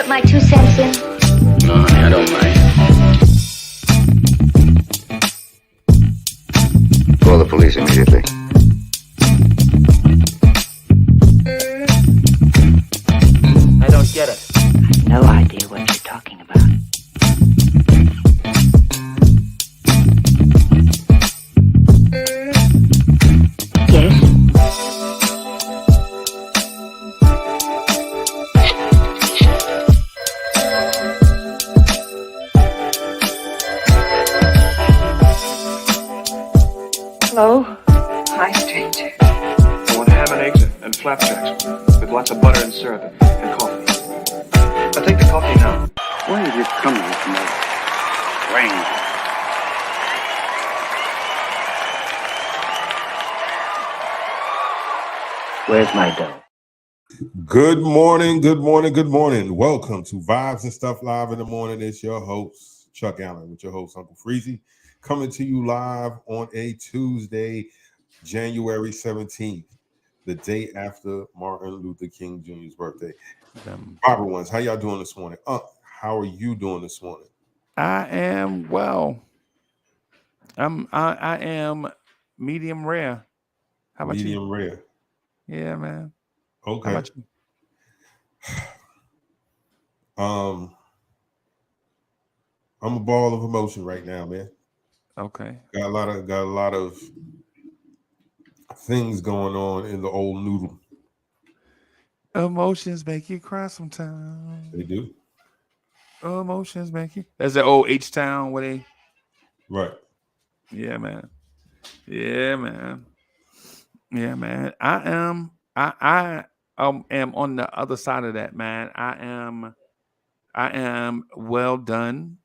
put my 2 cents in? No, honey, I don't mind. Call the police immediately. I don't get it. No idea what you're talking about. Yes? Hello? Hi, stranger. I want ham and eggs and flapjacks with lots of butter and syrup and coffee. I'll take the coffee now. Why have you come with me? Rain. Where's my dough? Good morning, good morning, good morning. Welcome to Vibes and Stuff Live in the Morning. It's your host, Chuck Allen, with your host, Uncle Freezy, coming to you live on a Tuesday, January 17th, the day after Martin Luther King Jr.'s birthday. Robert Ones, how y'all doing this morning? How are you doing this morning? I am well. I am medium rare. How about Medium you? rare. Yeah, man. Okay. How about you? I'm a ball of emotion right now, man. Okay. Got a lot of things going on in the old noodle. Emotions make you cry sometimes. They do. Emotions make you. That's the old H-Town where they. Right. Yeah, man. Yeah, man. Yeah, man. I am on the other side of that, man. I am well done.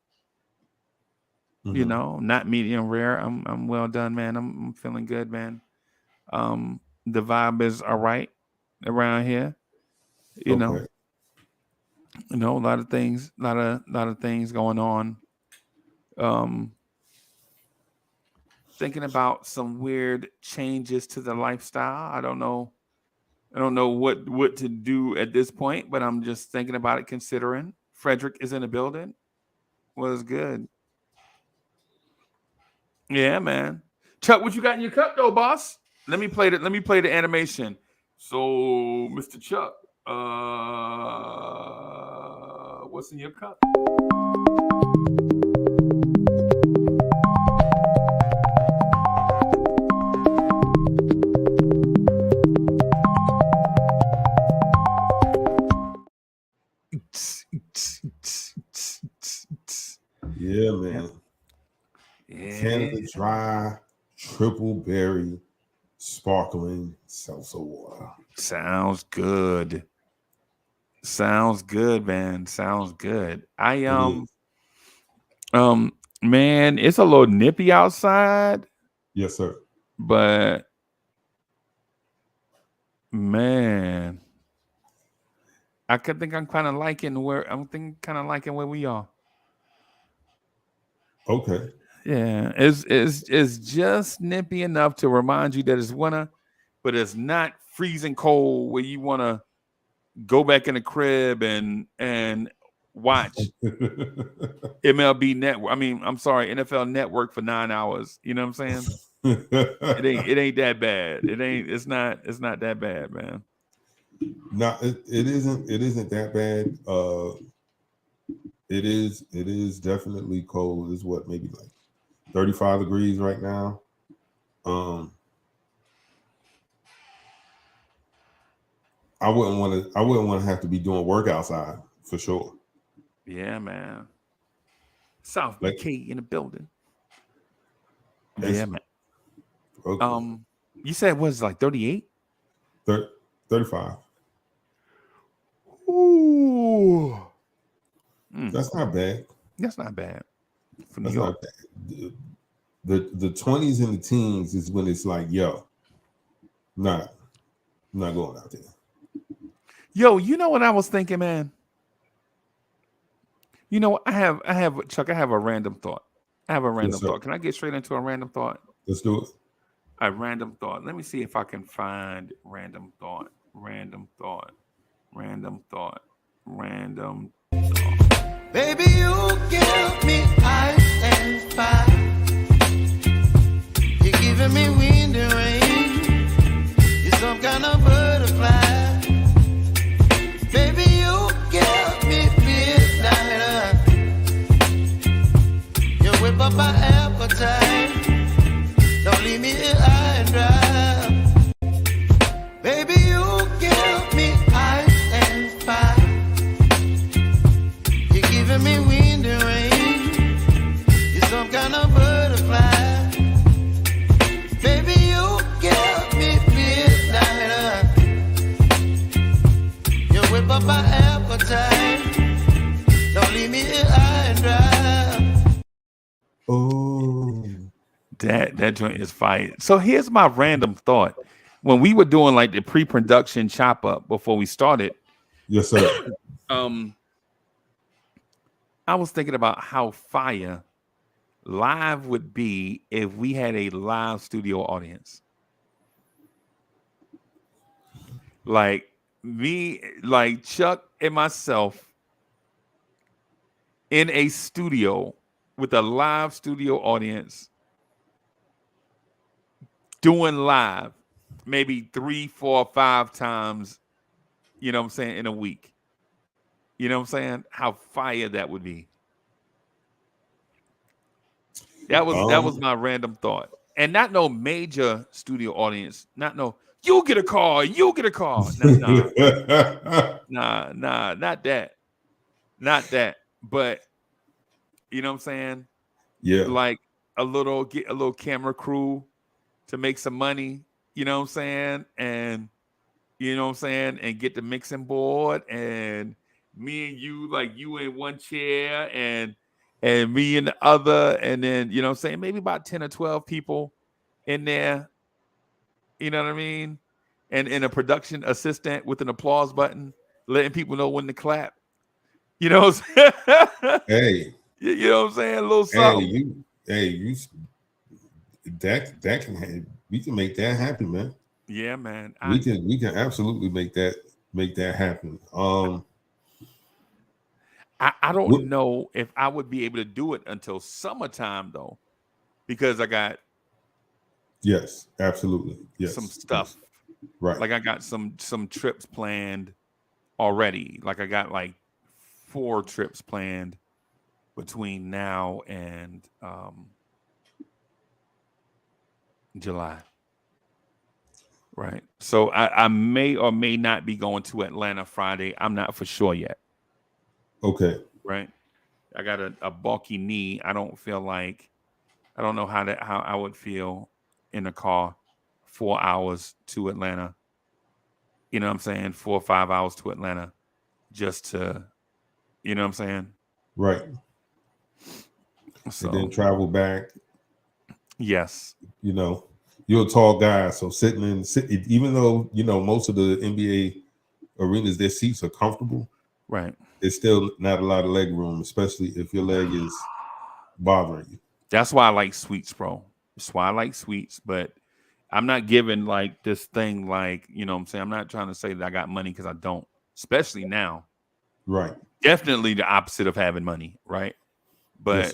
Mm-hmm. You know, not medium rare. I'm well done, man. I'm feeling good, man. The vibe is all right around here. You know, a lot of things, lot of things going on. Thinking about some weird changes to the lifestyle. I don't know what to do at this point, but I'm just thinking about it. Considering Frederick is in the building, was good. Yeah, man. Chuck, what you got in your cup, though, boss? Let me play the animation. So, Mr. Chuck, what's in your cup? Yeah, man. Yeah. Canada Dry Triple Berry Sparkling Seltzer Water. Sounds good. Sounds good, man. Sounds good. Man, it's a little nippy outside. Yes, sir. But man, I could think I'm kind of liking where we are. Okay. Yeah, it's just nippy enough to remind you that it's winter, but it's not freezing cold where you want to go back in the crib and watch MLB Network. I mean, I'm sorry, NFL Network for 9 hours. You know what I'm saying? It ain't that bad. It's not that bad, man. No, it isn't that bad. It is definitely cold. It's what, maybe like 35 degrees right now. I wouldn't want to have to be doing work outside for sure. Yeah, man. South BK in the building. Yeah, man. Okay. You said it was like 38? 35. Ooh. That's not bad. That's not bad. For New That's York. not bad. The 20s and the teens is when it's like, yo, I'm not going out there. Yo, you know what I was thinking, man? You know what? I have Chuck, I have a random thought. Thought. Can I get straight into a random thought? Let's do it. A random thought. Let me see if I can find random thought. Random thought. Baby, you give me ice and fire. You're giving me wind and rain. You're some kind of butterfly. Baby, you give me midnight. You whip up my appetite. Don't leave me here high and dry. Baby, you give me ice and fire. You're giving me wind and rain. You're some kind of butterfly. Baby, you give me midnight. You whip up my appetite. Don't leave me here high and dry. Oh, That joint is fire. So here's my random thought. When we were doing like the pre-production chop up before we started, yes, sir. I was thinking about how fire live would be if we had a live studio audience. Like me, like Chuck and myself in a studio with a live studio audience doing live maybe 3, 4, 5 times, you know what I'm saying, in a week. You know what I'm saying? How fire that would be. That was my random thought. And not no major studio audience. Not no, you get a car. Nah, not that. Not that. But you know what I'm saying? Yeah. Like get a little camera crew to make some money, you know what I'm saying? And you know what I'm saying? And get the mixing board and me and you, like you in one chair and me in the other, and then you know what I'm saying, maybe about 10 or 12 people in there, you know what I mean? And a production assistant with an applause button, letting people know when to clap. You know what I'm saying? Hey. You know what I'm saying? A little something. That can happen. We can make that happen, man. Yeah, man. We can absolutely make that happen. I don't know if I would be able to do it until summertime though, because I got absolutely some stuff. Right. Like I got some trips planned already. Like I got like 4 trips planned between now and July. Right. So I may or may not be going to Atlanta Friday. I'm not for sure yet. Okay. Right. I got a bulky knee. I don't know how I would feel in a car 4 hours to Atlanta. You know what I'm saying? 4 or 5 hours to Atlanta just to, you know what I'm saying? Right. So and then travel back. Yes. You know, you're a tall guy, so even though you know most of the NBA arenas, their seats are comfortable. Right. There's still not a lot of leg room, especially if your leg is bothering you. That's why I like suites, bro. That's why I like suites, but I'm not giving like this thing like, you know what I'm saying? I'm not trying to say that I got money because I don't, especially now. Right. Definitely the opposite of having money, right? But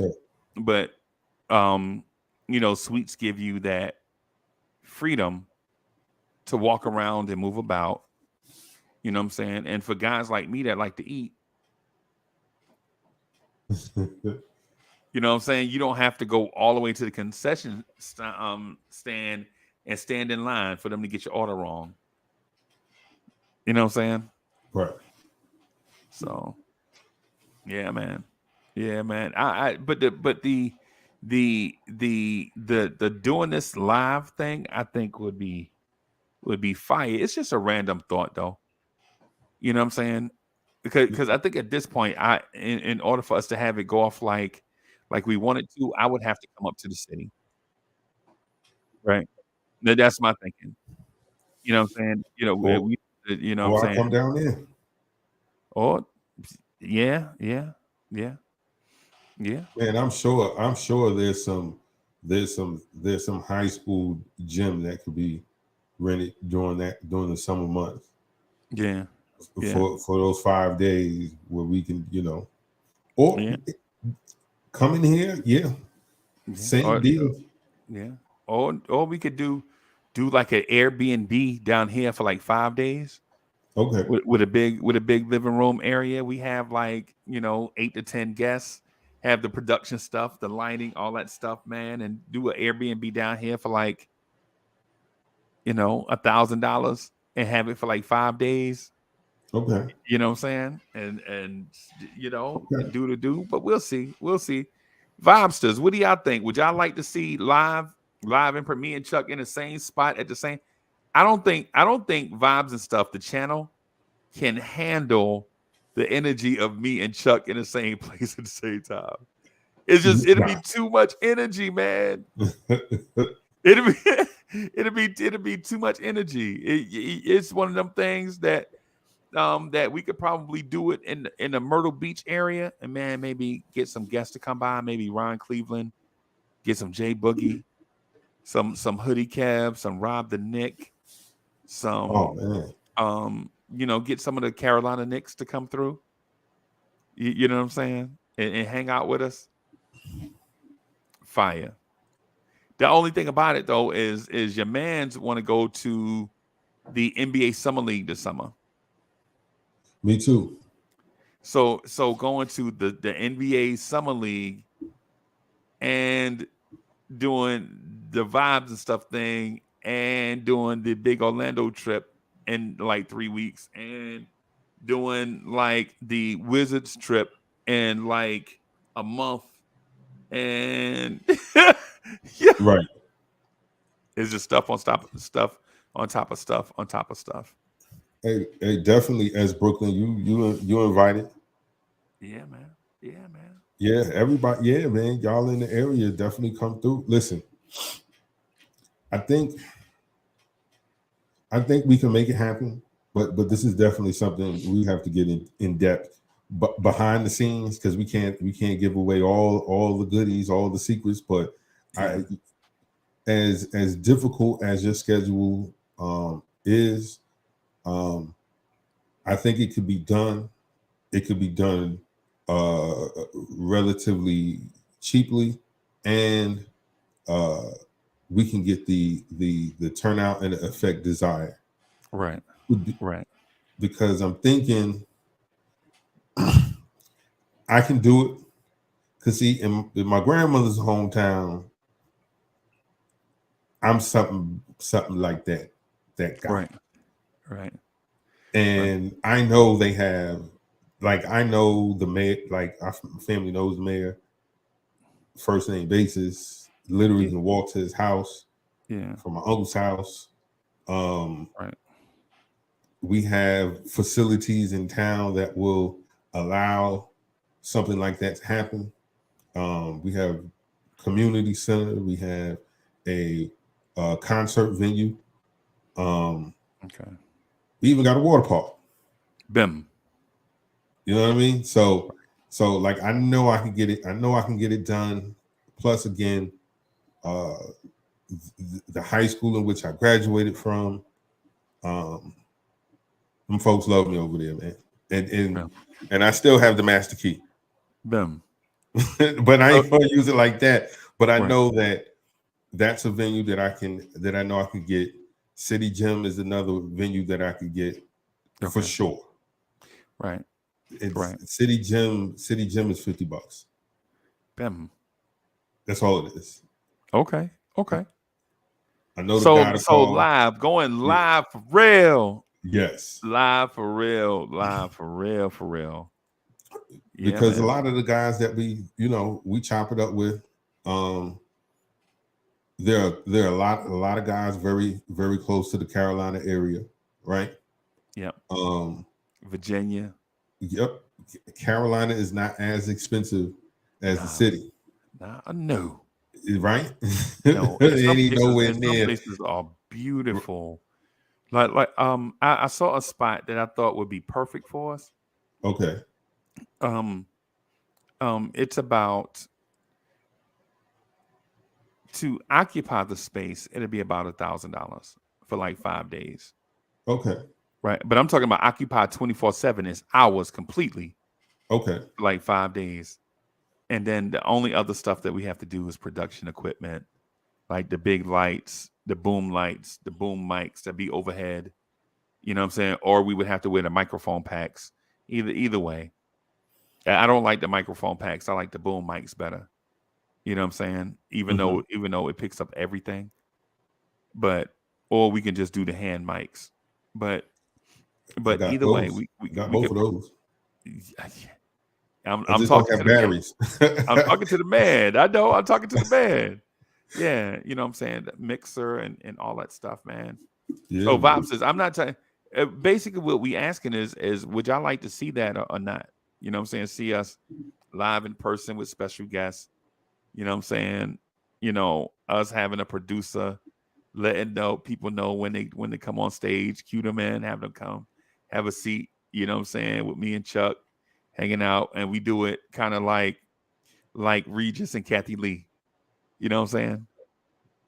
you know, suites give you that freedom to walk around and move about. You know what I'm saying? And for guys like me that like to eat, you know what I'm saying? You don't have to go all the way to the concession stand and stand in line for them to get your order wrong. You know what I'm saying? Right. So, yeah, man. Yeah, man. But the doing this live thing, I think would be fire. It's just a random thought, though. You know what I'm saying? Because I think at this point, in order for us to have it go off like we wanted to, I would have to come up to the city. Right. That's my thinking. You know what I'm saying? You know, you know what I'm saying? Come down there. Oh, yeah. Man, I'm sure there's some high school gym that could be rented during the summer months. Yeah. For those 5 days where we can, you know, Or Yeah. come in here, yeah. Same Or, deal. yeah. Or we could do like an Airbnb down here for like 5 days Okay. with a big living room area. We have like, 8 to 10 guests, have the production stuff, the lighting, all that stuff, man, and do an Airbnb down here for like, $1,000 and have it for like 5 days. Okay. You know what I'm saying? And Okay. do, but we'll see. Vibesters, what do y'all think? Would y'all like to see live and me and Chuck in the same spot at the same? I don't think Vibes and Stuff, the channel, can handle the energy of me and Chuck in the same place at the same time. It'll be too much energy, man. It'll be too much energy. It's one of them things that we could probably do it in the Myrtle Beach area, and man, maybe get some guests to come by, maybe Ron Cleveland, get some Jay Boogie, some Hoodie Kev, some Rob the Nick, some get some of the Carolina Knicks to come through. You know what I'm saying? And hang out with us. Fire. The only thing about it though is your mans want to go to the NBA Summer League this summer. Me too. So going to the NBA Summer League and doing the Vibes and Stuff thing and doing the big Orlando trip in like 3 weeks and doing like the Wizards trip in like a month and yeah. Right. It's just stuff on top of stuff on top of stuff on top of stuff. Hey, definitely. As Brooklyn, you invited. Yeah, man. Yeah, everybody. Yeah, man. Y'all in the area definitely come through. Listen, I think we can make it happen, but this is definitely something we have to get in depth, but behind the scenes, because we can't give away all the goodies, all the secrets. But as difficult as your schedule is. I think it could be done. It could be done relatively cheaply, and we can get the turnout and the effect desired. Right. Because I'm thinking I can do it. Because see, in my grandmother's hometown, I'm something like that guy. Right. And I know they have, like, I know the mayor, like our family knows the mayor, first name basis, literally can walk to his house, from my uncle's house. Right. We have facilities in town that will allow something like that to happen. We have community center. We have a concert venue. Okay. We even got a water park. Bim. You know what I mean? So like I know I can get it. I know I can get it done. Plus, again, the high school in which I graduated from, them folks love me over there, man. And I still have the master key. Bim. But I ain't gonna use it like that. But I know that that's a venue that I know I can get. City Gym is another venue that I could get for sure. Right. City Gym is $50. Bim. That's all it is. Okay. I know so live, going live for real. Yes. Live for real. Yeah, because man. a lot of the guys that we chop it up with, there are a lot of guys very, very close to the Carolina area, right? Yep. Virginia. Yep. Carolina is not as expensive as the city. No. Right? No. Nowhere some near. places are beautiful. Like I saw a spot that I thought would be perfect for us. Okay. It's about, to occupy the space, it'll be about $1,000 for like 5 days. Okay. Right. But I'm talking about occupy 24/7 is hours completely. Okay. like 5 days. And then the only other stuff that we have to do is production equipment, like the big lights, the boom mics that be overhead. You know what I'm saying? Or we would have to wear the microphone packs. Either way. I don't like the microphone packs. I like the boom mics better. You know what I'm saying? Even though it picks up everything. Or we can just do the hand mics. But either those. way, we got we both can, of those. I'm Just talking don't to have the man. batteries. I'm talking to the man. I know. I'm talking to the man. Yeah, you know what I'm saying? The mixer and all that stuff, man. Yeah, So man. Vibe says, I'm not telling. Basically, what we asking is would y'all like to see that or not? You know what I'm saying? See us live in person with special guests. You know what I'm saying? You know, us having a producer, letting people know when they come on stage, cue them in, have them come, have a seat. You know what I'm saying? With me and Chuck hanging out, and we do it kind of like Regis and Kathy Lee. You know what I'm saying?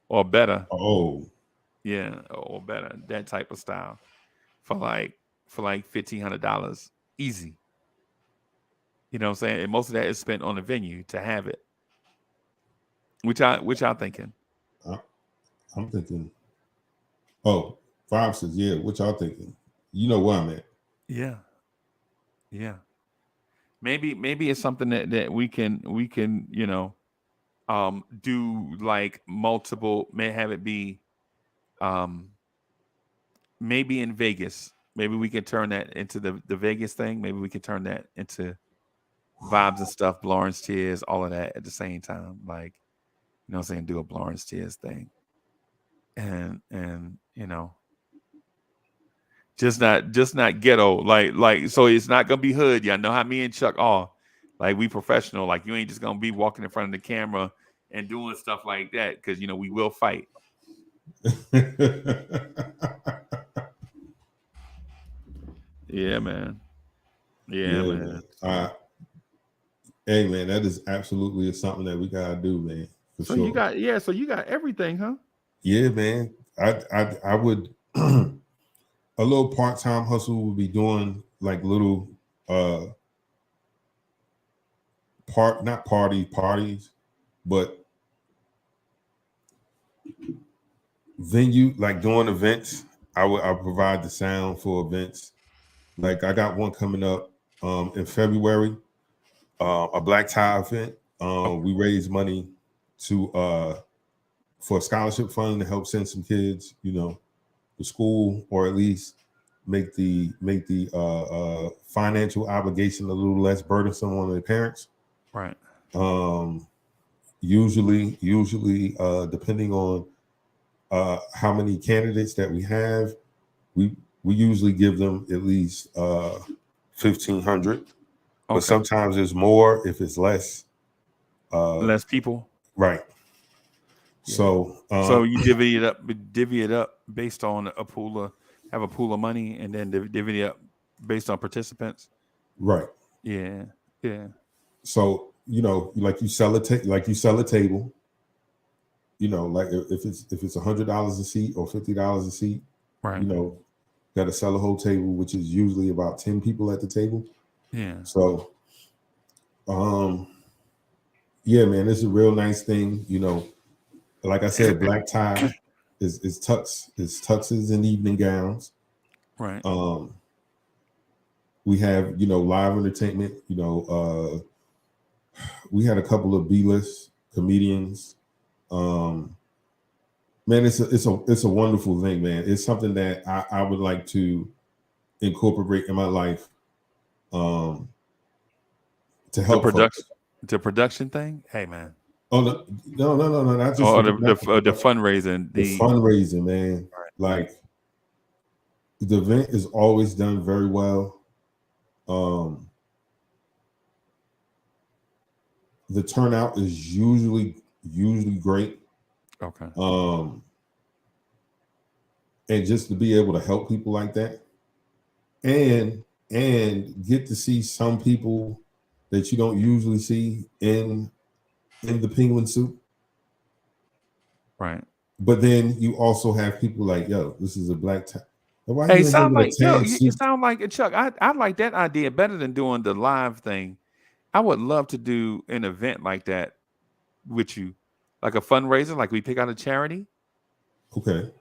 Or better. Oh, Yeah, or better. That type of style. For like $1,500. Easy. You know what I'm saying? And most of that is spent on the venue to have it. Which y'all thinking? I'm thinking. Oh, Vibe says, yeah. What y'all thinking? You know where I'm at. Yeah. Yeah. Maybe it's something that we can, you know, do like multiple, may have it be maybe in Vegas. Maybe we can turn that into the Vegas thing. Maybe we can turn that into Vibes and stuff, Lawrence Tears, all of that at the same time. Like, you know what I'm saying, do a Lawrence Tears thing. And you know, just not ghetto. Like so it's not gonna be hood. Y'all know how me and Chuck are. Like, we professional. Like, you ain't just gonna be walking in front of the camera and doing stuff like that, because you know we will fight. Yeah, man. Yeah, man. Hey, man, that is absolutely something that we gotta do, man. For So sure. you got everything, huh? Yeah, man. I would a little part-time hustle would be doing like little not parties, but venue, like doing events. I'll provide the sound for events. Like, I got one coming up in February, a black tie event. We raise money for a scholarship fund to help send some kids, you know, to school, or at least make the financial obligation a little less burdensome on their parents. Right. Usually, depending on how many candidates that we have, we usually give them at least $1,500. But sometimes there's more if it's less. Less people. Right. Yeah. So you divvy it up based on a pool of money, and then divvy it up based on participants. Right. Yeah. Yeah. So, you know, like you sell a table. You know, like if it's $100 a seat or $50 a seat, right? You know, got to sell a whole table, which is usually about 10 people at the table. Yeah. So, yeah, man, it's a real nice thing. You know, like I said, black tie is tuxes and evening gowns. Right. We have, you know, live entertainment. You know, we had a couple of B-list comedians. Man, it's a wonderful thing, man. It's something that I would like to incorporate in my life. To help the production thing. Hey, man. Oh no, not just the fundraising. The fundraising, man. Right. Like, the event is always done very well. The turnout is usually great. Okay. And just to be able to help people like that, and get to see some people that you don't usually see in the penguin suit. Right. But then you also have people like, yo, this is a black Why Hey, you ain't sound having a like yo, tan you suit? sound like a Chuck. I like that idea better than doing the live thing. I would love to do an event like that with you, like a fundraiser, like we pick out a charity Okay,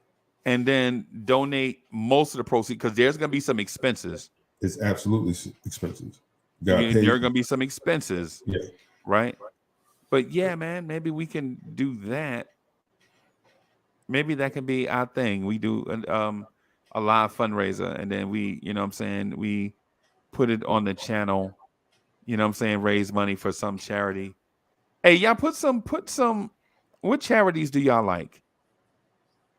and then donate most of the proceeds because there's gonna be some expenses. it's absolutely expensive. You gotta There pay. are gonna be some expenses, Yeah. right? But yeah, man, maybe we can do that. Maybe that can be our thing. We do a live fundraiser, and then we, you know what I'm saying, we put it on the channel, you know what I'm saying, raise money for some charity. Hey, y'all put some what charities do y'all like?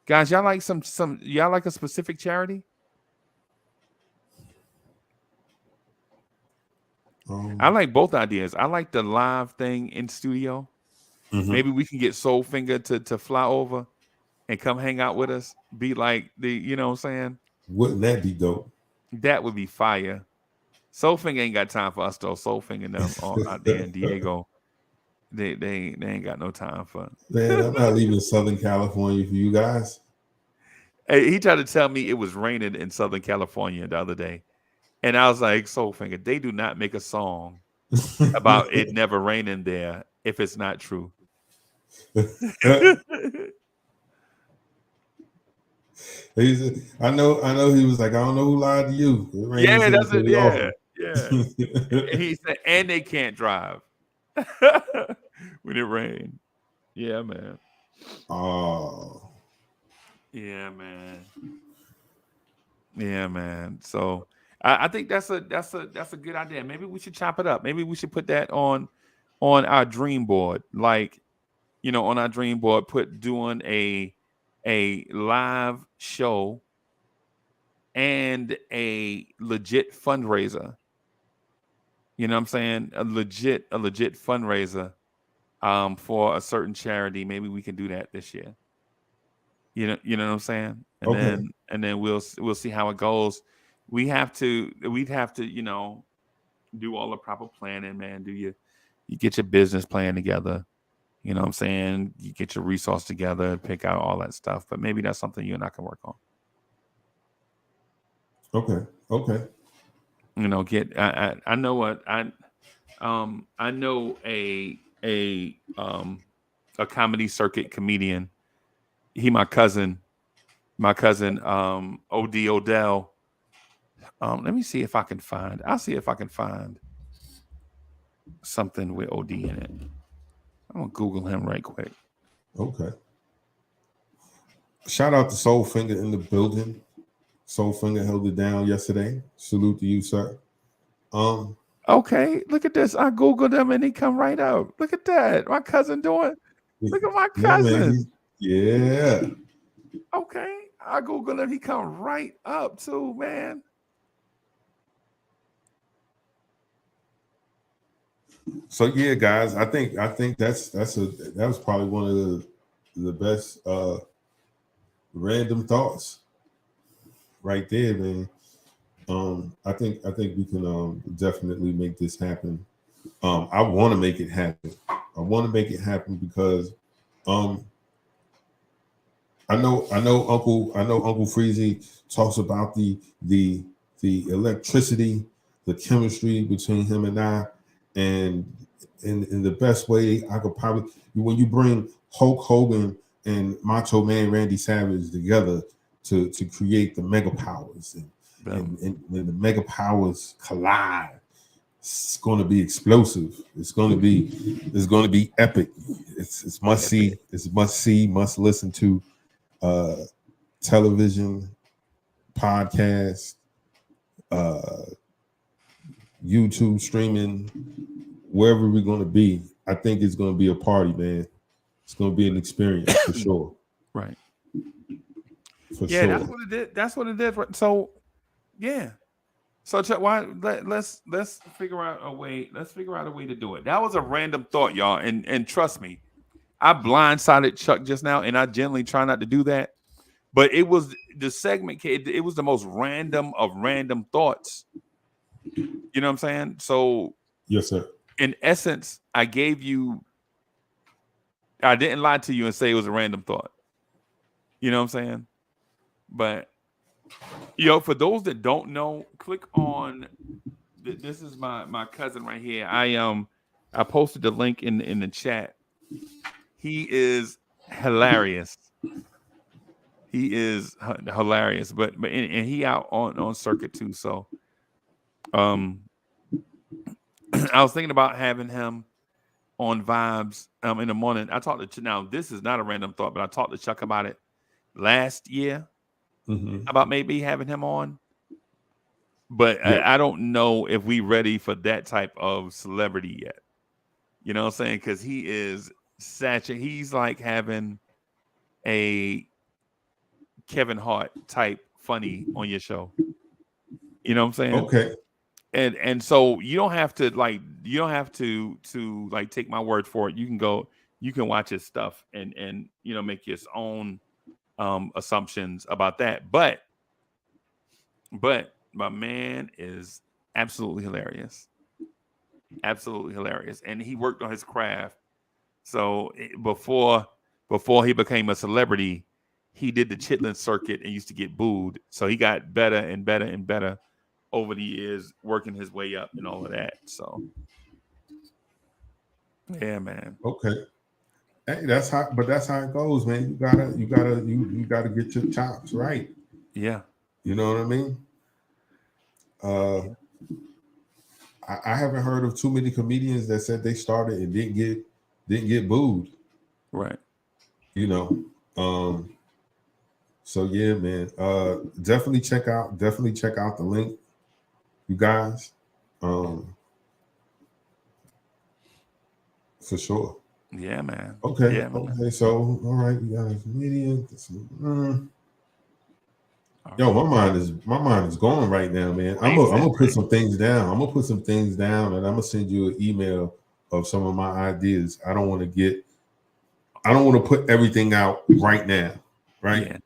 Guys, y'all like some y'all like a specific charity? I like both ideas. I like the live thing in studio. Mhm. Maybe we can get Soulfinger to fly over and come hang out with us. Be like the, you know what I'm saying? Wouldn't that be dope? That would be fire. Soulfinger ain't got time for us though. Soulfinger and them out there in Diego. They ain't got no time for. Man, I'm not leaving Southern California for you guys. Hey, he tried to tell me it was raining in Southern California the other day. And I was like, Soulfinger, they do not make a song about it never raining there if it's not true. I know he was like, I don't know who lied to you. Yeah, that's it. Yeah. And he said, and they can't drive when it rains. Yeah, man. Oh. Yeah, man. Yeah, man. So I think that's a good idea. Maybe we should chop it up. Maybe we should put that on our dream board. Like, you know, on our dream board, doing a live show and a legit fundraiser. You know what I'm saying? A legit fundraiser for a certain charity. Maybe we can do that this year. You know what I'm saying? And Okay. then we'll see how it goes. We'd have to, you know, do all the proper planning, man. You get your business plan together. You know what I'm saying? You get your resource together, pick out all that stuff. But maybe that's something you and I can work on. Okay. You know, I know what I know a comedy circuit comedian. He my cousin OD Odell. Let me see if I can find. I'll see if I can find something with OD in it. I'm gonna Google him right quick. Okay. Shout out to Soulfinger in the building. Soulfinger held it down yesterday. Salute to you, sir. Okay, look at this. I Googled him and he come right up. Look at that. My cousin doing. Look at my cousin. Yeah. Okay, I Googled him. He come right up too, man. So yeah, guys, I think that was probably one of the best random thoughts right there, man. I think we can definitely make this happen. I want to make it happen. I want to make it happen because I know Uncle Freezy talks about the electricity, the chemistry between him and I, and in the best way I could probably, when you bring Hulk Hogan and Macho Man Randy Savage together to create the mega powers and when the mega powers collide, it's going to be explosive. It's going to be epic. It's must see. It's must listen to television, podcast, YouTube streaming, wherever we're going to be. I think it's going to be a party, man. It's going to be an experience for sure. Right. For yeah, sure. That's what it is. So, yeah. So Chuck, let's figure out a way. Let's figure out a way to do it. That was a random thought, y'all, and trust me, I blindsided Chuck just now, and I generally try not to do that. But it was the segment. It was the most random of random thoughts. You know what I'm saying? So yes, sir. In essence, I didn't lie to you and say it was a random thought. You know what I'm saying? But For those that don't know, click on. This is my cousin right here. I posted the link in the chat. He is hilarious. He is hilarious, but and he out on circuit too. So, I was thinking about having him on Vibes in the morning. I talked to now. This is not a random thought, but I talked to Chuck about it last year about maybe having him on. But I don't know if we ready for that type of celebrity yet. You know what I'm saying? Because he is saturated. He's like having a Kevin Hart type funny on your show. You know what I'm saying? Okay. And so you don't have to take my word for it. You can watch his stuff and make your own assumptions about that. But my man is absolutely hilarious. Absolutely hilarious. And he worked on his craft. So before he became a celebrity, he did the Chitlin circuit and used to get booed. So he got better and better and better over the years, working his way up and all of that. So yeah, man. Okay. Hey, that's how it goes, man. You gotta get your chops right. Yeah. You know what I mean? I haven't heard of too many comedians that said they started and didn't get booed. Right. So yeah, man. Definitely check out the link, you guys. For sure. Yeah, man. Okay. Yeah, man. Okay. So all right, you guys, comedian. Yo, my mind is going right now, man. I'm gonna put some things down. and I'm gonna send you an email of some of my ideas. I don't want to put everything out right now, right? Yeah.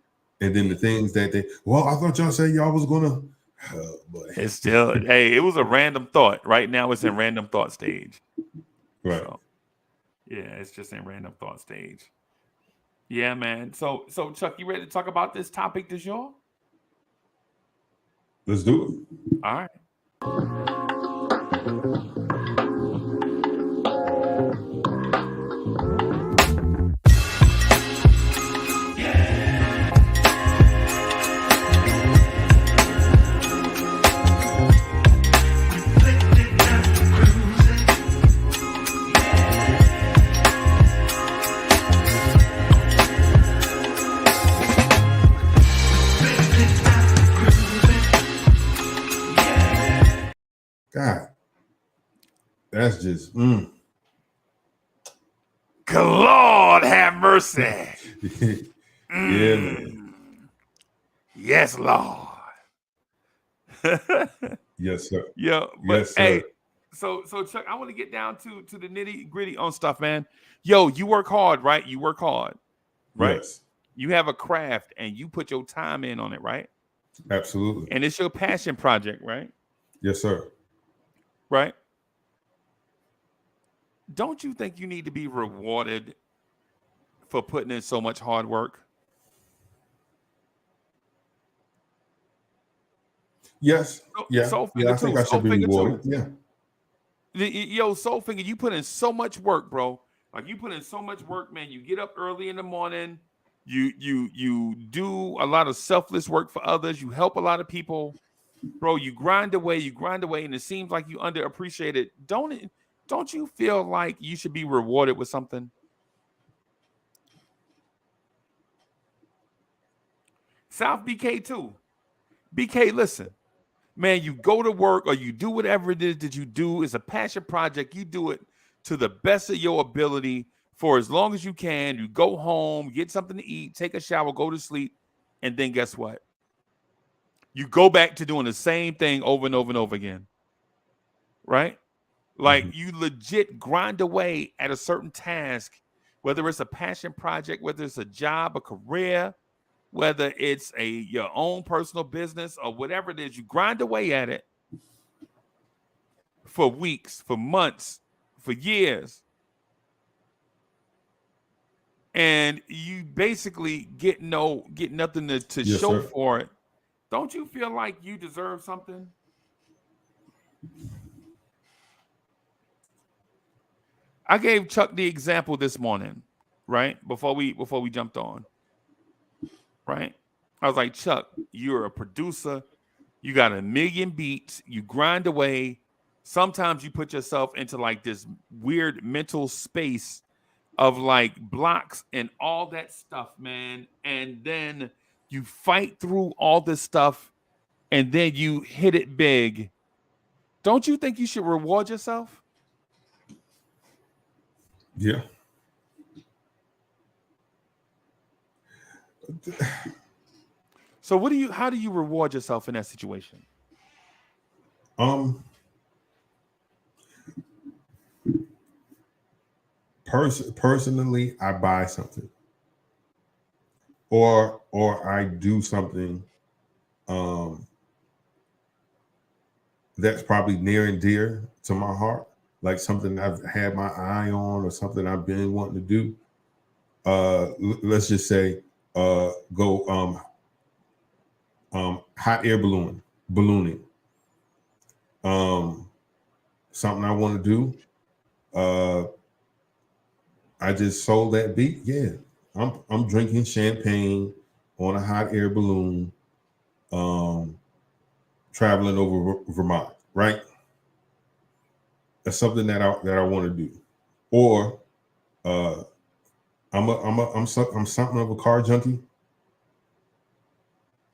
And then the things that I thought y'all said y'all was gonna. Oh, boy. It's still, it was a random thought. Right now, it's in random thought stage. Right. So, yeah, it's just in random thought stage. Yeah, man. So Chuck, you ready to talk about this topic du jour? Let's do it. All right. God, that's just Good Lord have mercy. Yeah, man. Yes, Lord. Yes, sir. Yeah, but yes, sir. Hey, so Chuck, I want to get down to the nitty gritty on stuff, man. Yo, you work hard, right? You work hard, right? Yes. You have a craft and you put your time in on it, right? Absolutely. And it's your passion project, right? Yes, sir. Right? Don't you think you need to be rewarded for putting in so much hard work? Yes. Yeah. Soulfinger I think too. I should be rewarded. Yeah. Yo, Soulfinger, you put in so much work, bro. Like you put in so much work, man. You get up early in the morning. You do a lot of selfless work for others. You help a lot of people. Bro, you grind away, and it seems like you underappreciate it. Don't you feel like you should be rewarded with something? South BK too. BK, listen, man, you go to work or you do whatever it is that you do. It's a passion project. You do it to the best of your ability for as long as you can. You go home, get something to eat, take a shower, go to sleep, and then guess what? You go back to doing the same thing over and over and over again, right? Like you legit grind away at a certain task, whether it's a passion project, whether it's a job, a career, whether it's your own personal business or whatever it is. You grind away at it for weeks, for months, for years, and you basically get nothing to Yes, show sir. for it. don't you feel like you deserve something? I gave Chuck the example this morning, right? Before we jumped on, right? I was like, Chuck, you're a producer. You got a million beats. You grind away. Sometimes you put yourself into like this weird mental space of like blocks and all that stuff, man. And then you fight through all this stuff and then you hit it big. Don't you think you should reward yourself? Yeah. So how do you reward yourself in that situation? Personally, I buy something. Or I do something that's probably near and dear to my heart, like something I've had my eye on or something I've been wanting to do. Let's just say go hot air ballooning. Something I want to do. I just sold that beat. Yeah, I'm drinking champagne on a hot air balloon, traveling over Vermont. Right. That's something that I want to do. Or I'm something of a car junkie.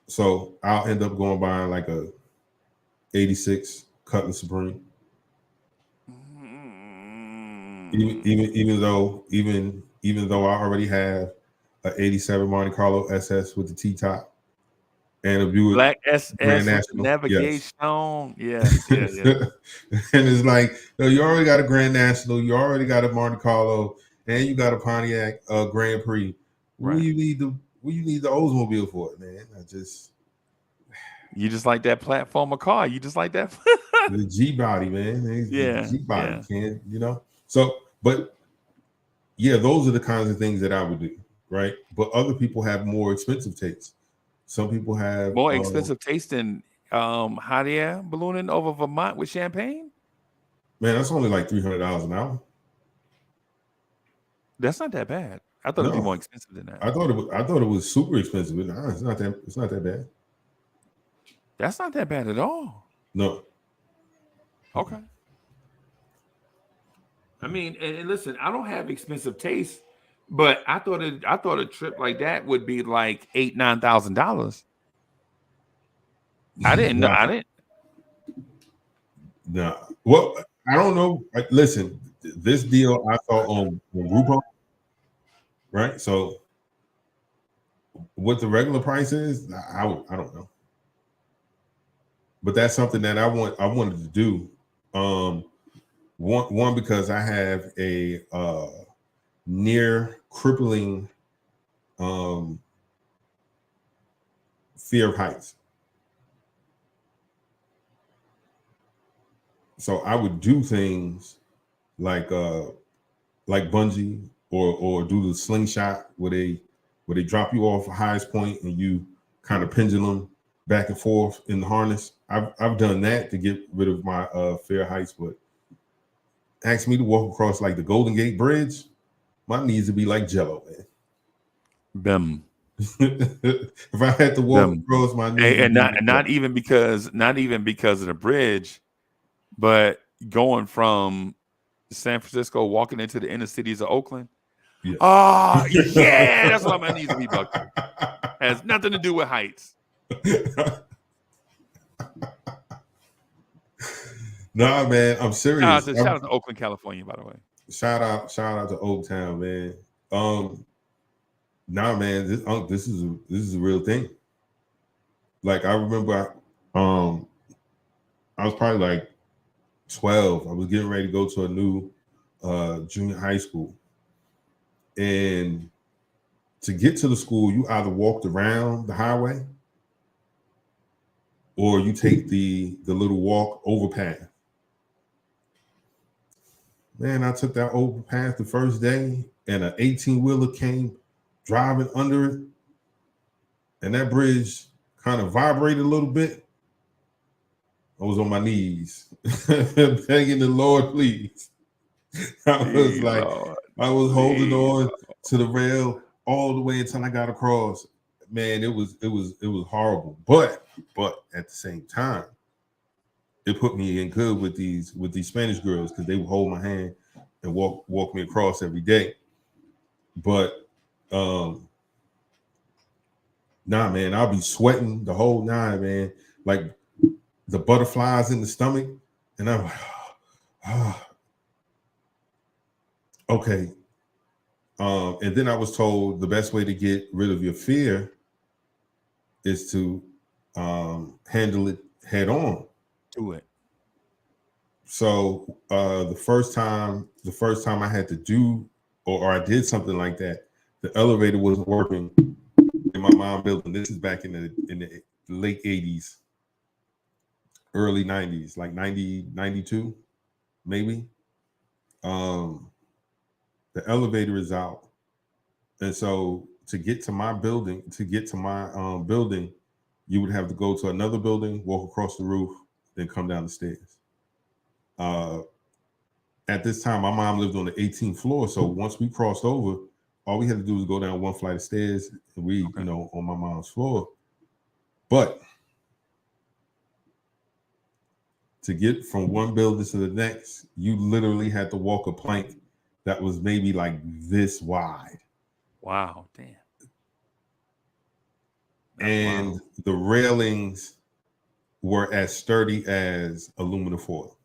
So I'll end up going buying like a 86 Cutlass Supreme. Even though I already have an 87 Monte Carlo SS with the T-top and a Buick Black SS Grand with National. navigation. Yes. Yeah. And it's like, you already got a Grand National, you already got a Monte Carlo, and you got a Pontiac Grand Prix. Right. What do you need the Oldsmobile for, man? You just like that platform of car. You just like that. The G body, man. Yeah. The G body can, So, but yeah, those are the kinds of things that I would do, right? But other people have more expensive tastes. Some people have more expensive taste than hot air ballooning over Vermont with champagne. Man, that's only like $300 an hour. That's not that bad. I thought it'd be more expensive than that. I thought it was super expensive, but nah, it's not that bad. That's not that bad at all. No. Okay. I mean, and listen, I don't have expensive taste, but I thought a trip like that would be like $8,000-$9,000. I didn't know. No. Well, I don't know. Listen, this deal I saw on Groupon, right? So what the regular price is, I don't know. But that's something that I wanted to do. One because I have a near crippling fear of heights. So I would do things like bungee or do the slingshot where they drop you off the highest point and you kind of pendulum back and forth in the harness. I've done that to get rid of my fear of heights, but ask me to walk across like the Golden Gate Bridge, my knees would be like Jello, man. Bim. If I had to walk across my knees, and not even because of the bridge, but going from San Francisco walking into the inner cities of Oakland. Yeah. Oh, yeah, that's why my knees would be buckled. Has nothing to do with heights. Nah, man, I'm serious. Shout out to Oakland, California, by the way. Shout out to Oaktown, man. Nah, man, this is a real thing. Like I remember, I was probably like 12. I was getting ready to go to a new junior high school, and to get to the school, you either walked around the highway or you take the little walk overpass. Man, I took that overpass the first day, and an 18-wheeler came driving under it, and that bridge kind of vibrated a little bit, I was on my knees, begging the Lord, please. I was like, Lord. I was holding Please, on to the rail all the way until I got across. Man, it was horrible. But at the same time, it put me in good with these Spanish girls because they would hold my hand and walk me across every day. But nah, man, I'll be sweating the whole night, man. Like the butterflies in the stomach, and I'm like, okay. And then I was told the best way to get rid of your fear is to handle it head on. Do it. So the first time I had to do or I did something like that, the elevator wasn't working in my mom's building. This is back in the late 80s, early 90s, like 90, 92, maybe. The elevator is out. And so to get to my building, building, you would have to go to another building, walk across the roof, then come down the stairs. At this time, my mom lived on the 18th floor. So once we crossed over, all we had to do was go down one flight of stairs and we, on my mom's floor. But to get from one building to the next, you literally had to walk a plank that was maybe like this wide. Wow, damn. And the railings were as sturdy as aluminum foil.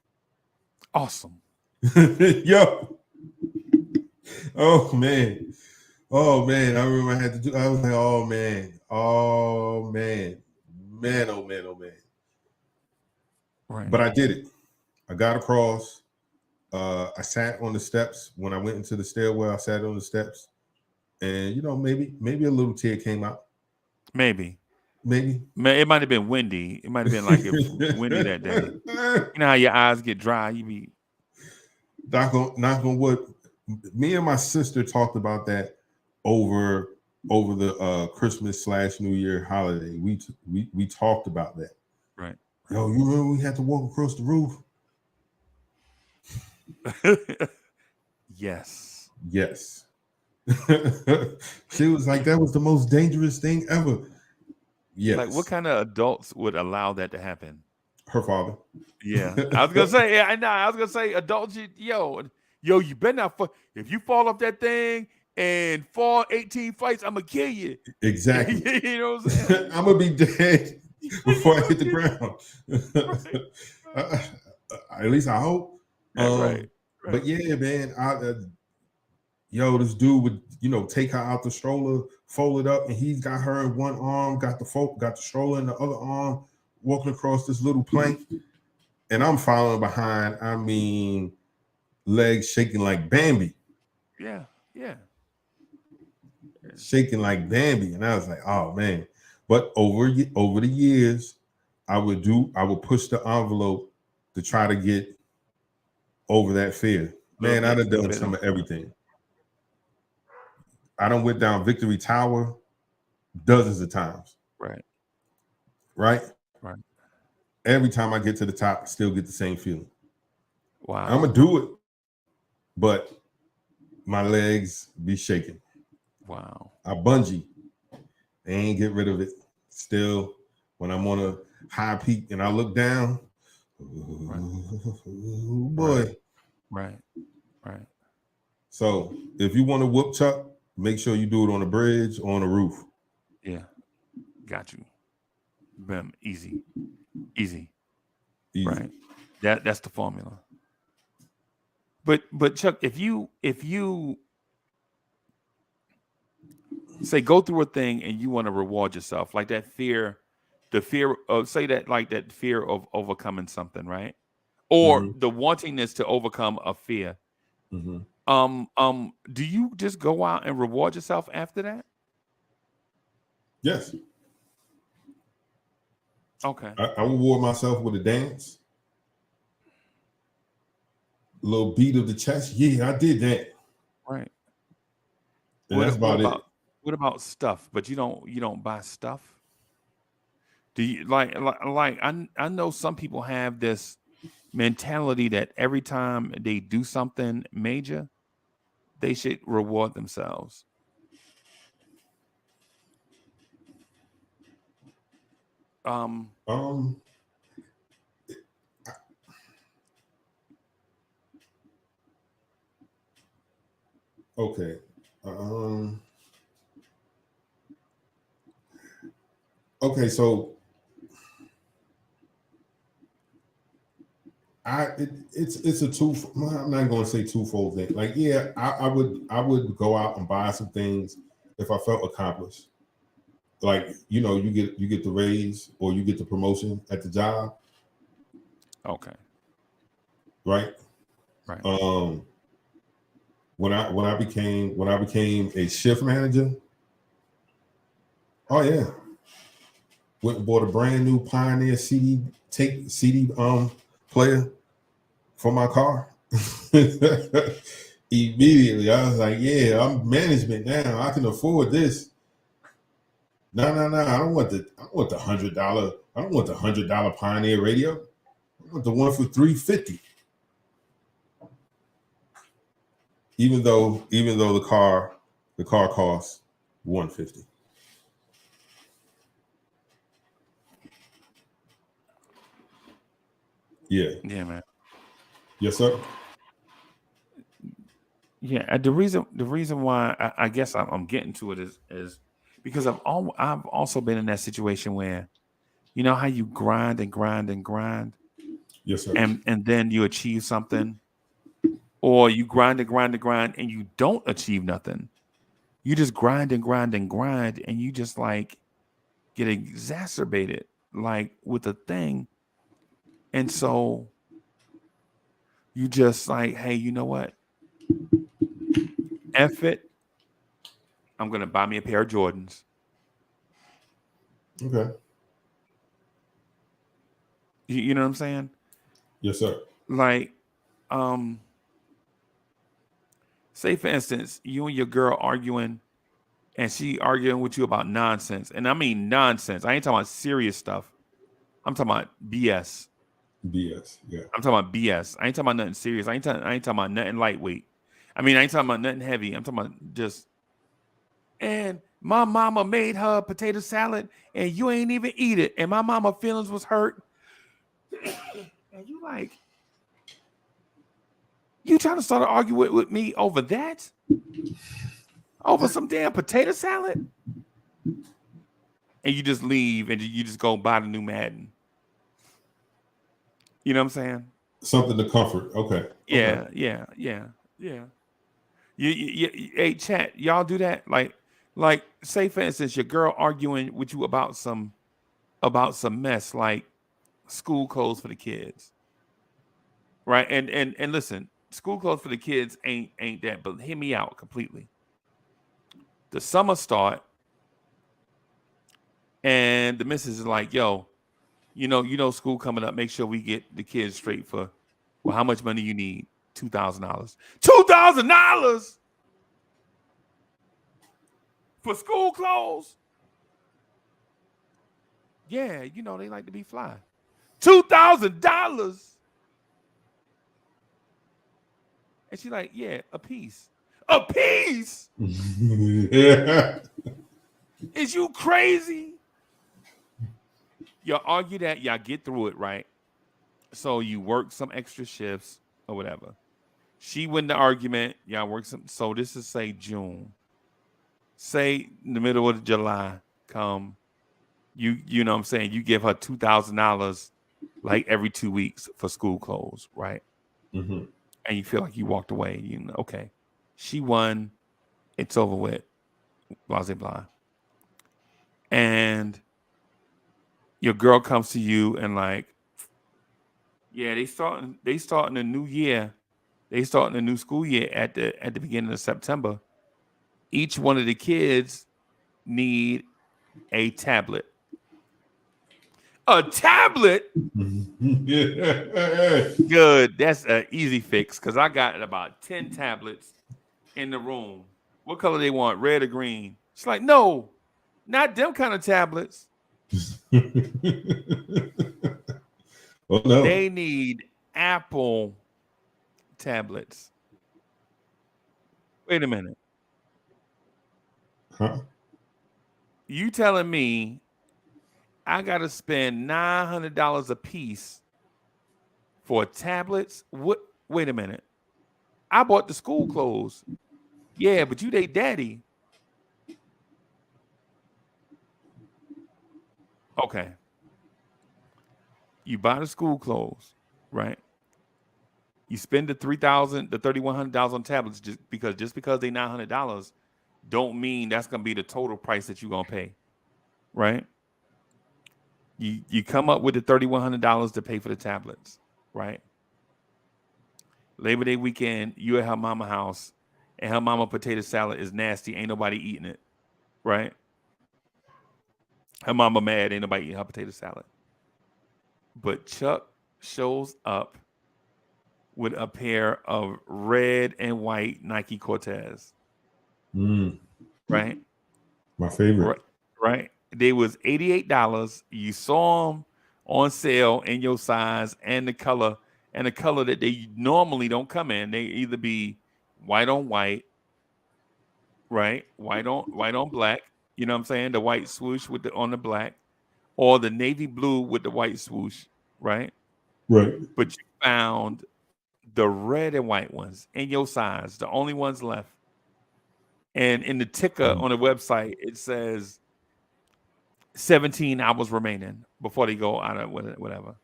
Awesome. Yo. Oh man. I remember I had to do. I was like, oh man. Right. But I did it. I got across. I sat on the steps. When I went into the stairwell, I sat on the steps, and maybe a little tear came out. Maybe. It might have been windy. It might have been like it windy that day. You know how your eyes get dry. You be knock on wood. Me and my sister talked about that over the Christmas/New Year holiday. We talked about that. Right. Yo, you remember we had to walk across the roof? Yes. She was like, that was the most dangerous thing ever. Yes. Like, what kind of adults would allow that to happen? Her father. Yeah. I was gonna say, I was gonna say adults, you better not if you fall off that thing and fall 18 flights, I'm gonna kill you. Exactly. You know what I'm saying? I'm gonna be dead before I hit the ground. At least I hope. Right. But yeah, man, this dude would, take her out the stroller, fold it up, and he's got her in one arm, got the stroller in the other arm, walking across this little plank, and I'm following behind. I mean, legs shaking like Bambi. Yeah. Shaking like Bambi, and I was like, oh man. But over the years, I would push the envelope to try to get over that fear. Man, I done some of everything. I done went down Victory Tower dozens of times. Right. Every time I get to the top, I still get the same feeling. Wow. I'm gonna do it, but my legs be shaking. Wow. I bungee. They ain't get rid of it. Still, when I'm on a high peak and I look down, oh boy. Right. So if you want to whoop Chuck, make sure you do it on a bridge or on a roof. Yeah. Got you. Bam. Easy. Right. That's the formula. But Chuck, if you say go through a thing and you want to reward yourself, like that fear, the fear of that fear of overcoming something, right? Or the wantingness to overcome a fear. Mm-hmm. Do you just go out and reward yourself after that? Yes. Okay. I reward myself with a dance. A little beat of the chest. Yeah, I did that. Right. And that's about it. What about stuff? But you don't buy stuff? Do you like I know some people have this mentality that every time they do something major, they should reward themselves. Okay. Okay, so it's a two. I'm not going to say twofold thing. Like, yeah, I would go out and buy some things if I felt accomplished. Like, you know, you get the raise or you get the promotion at the job. Okay. Right. When I became a shift manager, oh yeah, went and bought a brand new Pioneer CD player for my car. Immediately, I was like, yeah, I'm management now. I can afford this. No. I don't want the $100. I don't want the $100 Pioneer radio. I want the one for $350. Even though the car costs $150. Yeah. Yeah, man. Yes, sir. Yeah. The reason why I guess I'm getting to it is because I've also been in that situation where, you know how you grind and grind and grind. Yes, sir. And then you achieve something, or you grind and grind and grind and you don't achieve nothing. You just grind and grind and grind, and you just like get exacerbated like with a thing. And so you just like, hey, you know what? F it. I'm going to buy me a pair of Jordans. Okay. You know what I'm saying? Yes, sir. Like, say for instance, you and your girl arguing, and she arguing with you about nonsense. And I mean nonsense. I ain't talking about serious stuff. I'm talking about BS. BS, yeah. I'm talking about BS. I ain't talking about nothing serious. I ain't talking about nothing lightweight. I mean, I ain't talking about nothing heavy. I'm talking about just, and my mama made her potato salad and you ain't even eat it. And my mama feelings was hurt. And you like, you trying to start an argument with me over that? Over some damn potato salad? And you just leave and you just go buy the new Madden. You know what I'm saying? Something to comfort. Okay. Yeah. Hey, chat, y'all do that? Like, say for instance, your girl arguing with you about some mess, like school clothes for the kids, right? And listen, school clothes for the kids ain't that, but hear me out completely. The summer start, and the missus is like, yo, you know, school coming up. Make sure we get the kids straight for, well, how much money you need? $2,000. $2,000 for school clothes? Yeah, you know, they like to be fly. $2,000. And she's like, yeah, a piece. A piece? Yeah. Is you crazy? Y'all argue that, y'all get through it, right? So you work some extra shifts or whatever. She win the argument, y'all work some. So this is say June. Say in the middle of July, come, you know what I'm saying? You give her $2,000 like every 2 weeks for school clothes, right? Mm-hmm. And you feel like you walked away. You know, okay, she won. It's over with. Blah, blah, blah. And your girl comes to you and like, yeah, they starting a new year. They starting a new school year at the beginning of September. Each one of the kids need a tablet. A tablet? Good. That's an easy fix because I got about 10 tablets in the room. What color they want? Red or green? She's like, no, not them kind of tablets. Oh no. They need Apple tablets. Wait a minute. Huh? You telling me I gotta spend $900 a piece for tablets? What? Wait a minute. I bought the school clothes. Yeah, but you they daddy. Okay. You buy the school clothes, right? You spend the $3,100 on tablets just because they $900 don't mean that's gonna be the total price that you're gonna pay, right? You come up with the $3,100 to pay for the tablets, right? Labor Day weekend, you at her mama house, and her mama potato salad is nasty. Ain't nobody eating it, right? Her mama mad. Ain't nobody eating her potato salad. But Chuck shows up with a pair of red and white Nike Cortez, right? My favorite. Right. They was $88. You saw them on sale in your size and the color that they normally don't come in. They either be white on white, right? White on black. You know what I'm saying? The white swoosh with on the black, or the navy blue with the white swoosh, right? Right. But you found the red and white ones in your size, the only ones left. And in the ticker on the website, it says 17 hours remaining before they go out of whatever.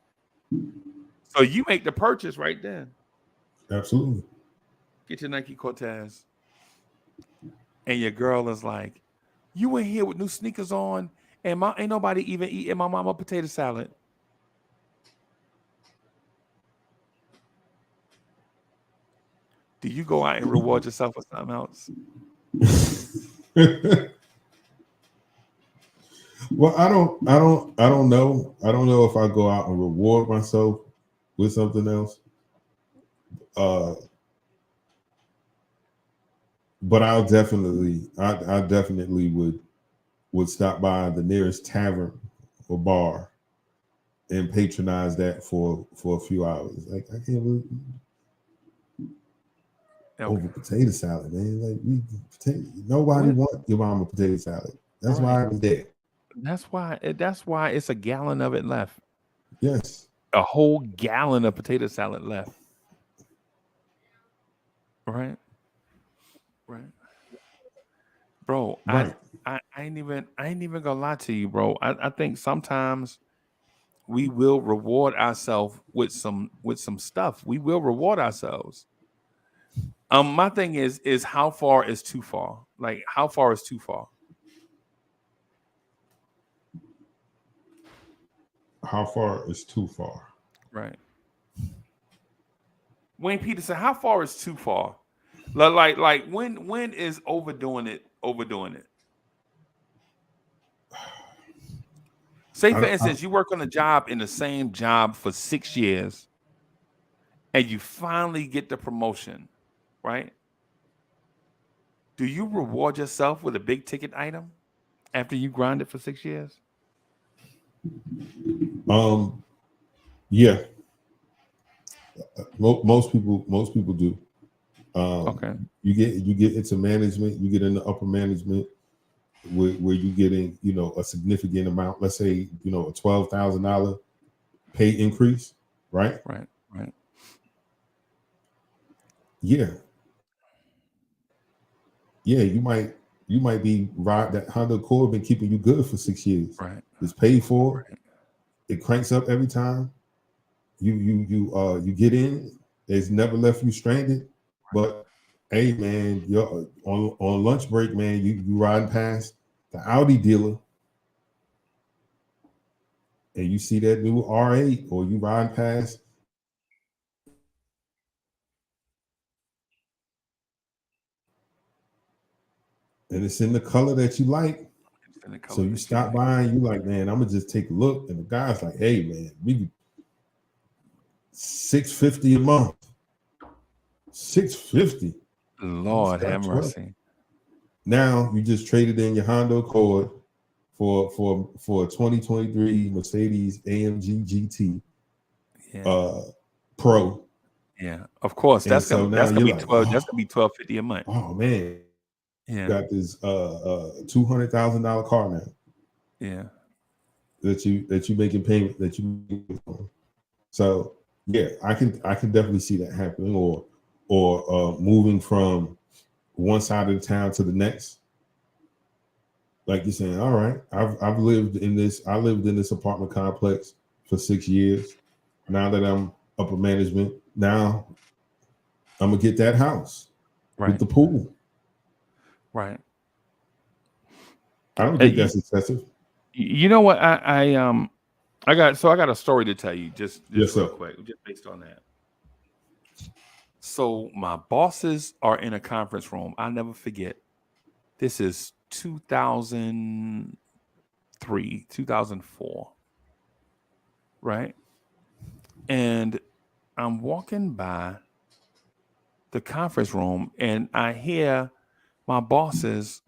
So you make the purchase right then. Absolutely. Get your Nike Cortez. And your girl is like, you in here with new sneakers on, and ain't nobody even eating my mama potato salad. Do you go out and reward yourself with something else? Well, I don't know. I don't know if I go out and reward myself with something else. But I definitely would stop by the nearest tavern or bar and patronize that for a few hours. Like, I can't believe over potato salad, man. Like, nobody want your mama potato salad. That's why I was there. That's why it's a gallon of it left. Yes. A whole gallon of potato salad left. Right. Bro, right. I ain't even gonna lie to you, bro. I think sometimes we will reward ourselves with some stuff. We will reward ourselves. My thing is how far is too far? Like, how far is too far? How far is too far? Right. Wayne Peterson, how far is too far? Like when is overdoing it? Say, for instance, you work on a job in the same job for 6 years, and you finally get the promotion, right? Do you reward yourself with a big ticket item after you grind it for 6 years? Yeah. Most people do. Okay. You get into management, you get into upper management where you getting, a significant amount, let's say, a $12,000 pay increase, right? Right. Yeah. Yeah, you might be right. That Honda Accord been keeping you good for 6 years. Right. It's paid for. Right. It cranks up every time. You get in. It's never left you stranded. But hey, man, you're on lunch break, man. You riding past the Audi dealer, and you see that new R8, or you riding past. And it's in the color that you like. So you stop by and you like, man, I'm gonna just take a look. And the guy's like, hey, man, we $650 a month. $650. Lord have mercy. Now you just traded in your Honda Accord for a 2023 Mercedes AMG GT Yeah. Pro. Yeah. Of course. And That's so gonna now that's gonna you're be like, 12. That's gonna be $1,250 a month. oh man, you Yeah. got this $200,000 car now Yeah. that you making payment that you making on. So yeah, I can definitely see that happening, or moving from one side of the town to the next. Like you're saying, all right, I lived in this apartment complex for 6 years. Now that I'm upper management, now I'm gonna get that house Right. with the pool. Right. I don't think that's excessive. You know what? I got a story to tell you just Yes, real sir. quick, just based on that. So my bosses are in a conference room. I'll never forget. This is 2003, 2004. Right? And I'm walking by the conference room and I hear my bosses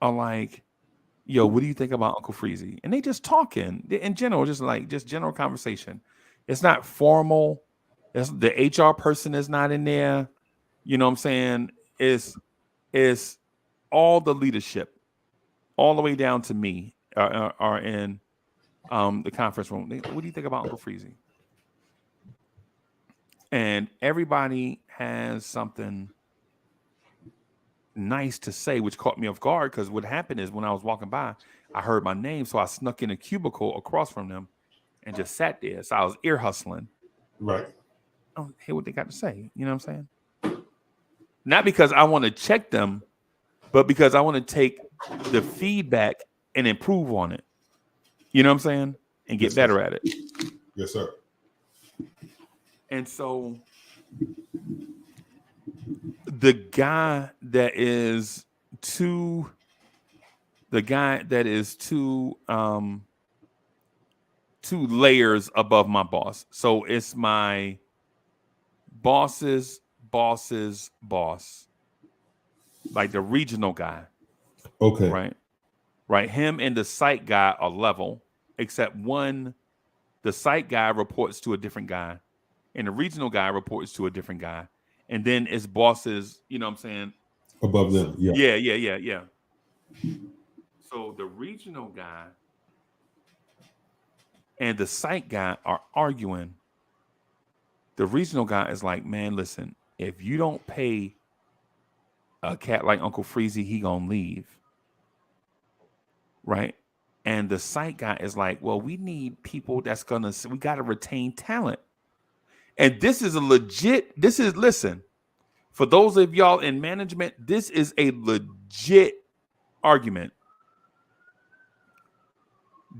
are like, yo, what do you think about Uncle Freezy? And they just talking in general, just general conversation. It's not formal. The HR person is not in there. You know what I'm saying? It's all the leadership, all the way down to me, are in the conference room. What do you think about Uncle Freezy? And everybody has something nice to say, which caught me off guard, because what happened is when I was walking by, I heard my name, so I snuck in a cubicle across from them and just sat there. So I was ear hustling. Right. Oh, hear what they got to say. You know what I'm saying? Not because I want to check them, but because I want to take the feedback and improve on it. You know what I'm saying? And get better at it. Yes, sir. And so the guy that is two layers above my boss. So it's my boss's boss's boss, like the regional guy. Okay. Right. Him and the site guy are level, except the site guy reports to a different guy, and the regional guy reports to a different guy. And then it's bosses, you know what I'm saying? Above them. Yeah. Yeah. So the regional guy and the site guy are arguing. The regional guy is like, man, listen, if you don't pay a cat like Uncle Freezy, he gonna leave. Right? And the site guy is like, well, we need people we got to retain talent. And listen, for those of y'all in management, this is a legit argument.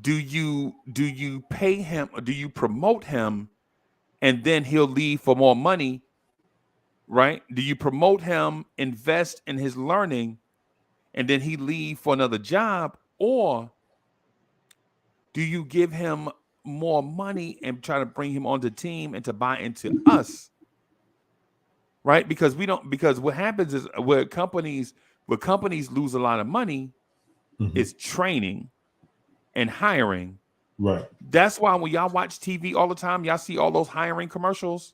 Do you pay him, or do you promote him and then he'll leave for more money? Right? Do you promote him, invest in his learning, and then he leave for another job? Or do you give him more money and try to bring him onto the team and to buy into us? Right? Because what happens is where companies lose a lot of money is training and hiring. Right. That's why when y'all watch TV all the time, y'all see all those hiring commercials,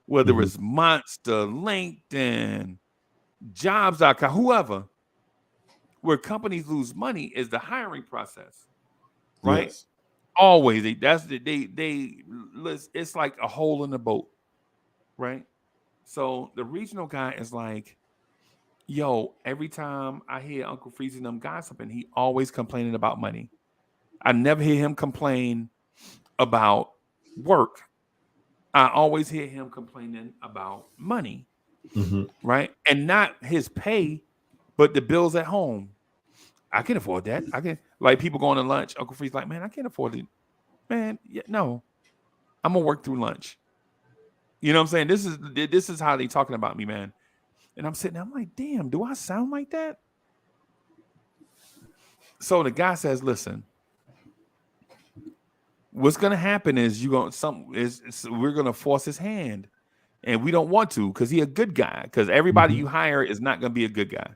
whether it's Monster, LinkedIn, Jobs.com, whoever, where companies lose money is the hiring process. Right? Yes. Always. It's like a hole in the boat. Right? So the regional guy is like, yo, every time I hear Uncle Freezy and them guys something, he always complaining about money. I never hear him complain about work. I always hear him complaining about money. Right? And not his pay, but the bills at home. I can afford that. I can, like, people going to lunch. Uncle Free's like, man, I can't afford it. Man, no. I'm gonna work through lunch. You know what I'm saying? This is how they talking about me, man. And I'm sitting there, I'm like, damn, do I sound like that? So the guy says, listen, what's gonna happen is we're gonna force his hand. And we don't want to, because he's a good guy. Because everybody you hire is not gonna be a good guy.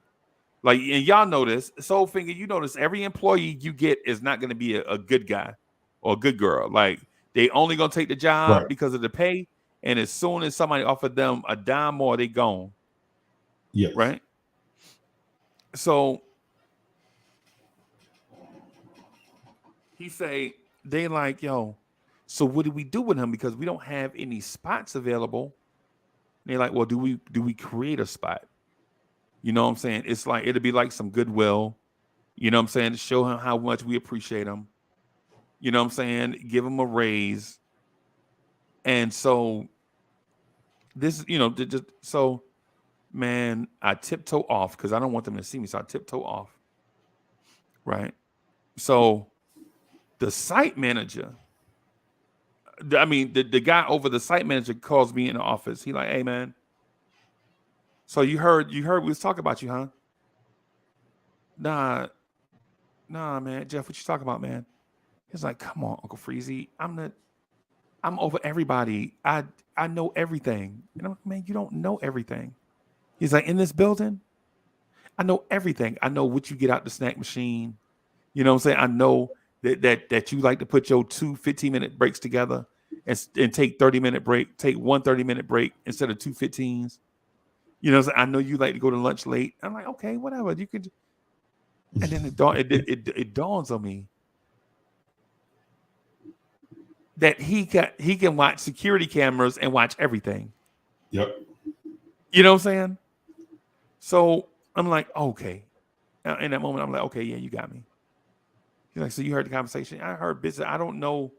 Like, and y'all know this. Soul Finger, you notice every employee you get is not going to be a good guy or a good girl. Like, they only going to take the job Right. because of the pay. And as soon as somebody offered them a dime more, they gone. Yes. Right? So he say, they like, yo, so what do we do with him? Because we don't have any spots available. And they're like, well, do we create a spot? You know what I'm saying? It's like, it'll be like some goodwill. You know what I'm saying? To show him how much we appreciate him. You know what I'm saying? Give him a raise. And so this, you know, just so, man, I tiptoe off because I don't want them to see me. So I tiptoe off. Right? So the site manager, the guy over the site manager calls me in the office. He like, hey, man, so you heard we was talking about you, huh? Nah, man. Jeff, what you talking about, man? He's like, come on, Uncle Freezy. I'm over everybody. I know everything. And I'm like, man, you don't know everything. He's like, in this building, I know everything. I know what you get out the snack machine. You know what I'm saying? I know that you like to put your 2 15-minute breaks together and take 30-minute break, take 1 30-minute break instead of 2 15s. You know, I know you like to go to lunch late. I'm like, okay, whatever. You could. And then it dawns on me that he can watch security cameras and watch everything. Yep. You know what I'm saying? So I'm like, okay. In that moment, I'm like, okay, yeah, you got me. He's like, so you heard the conversation? I heard business. I don't know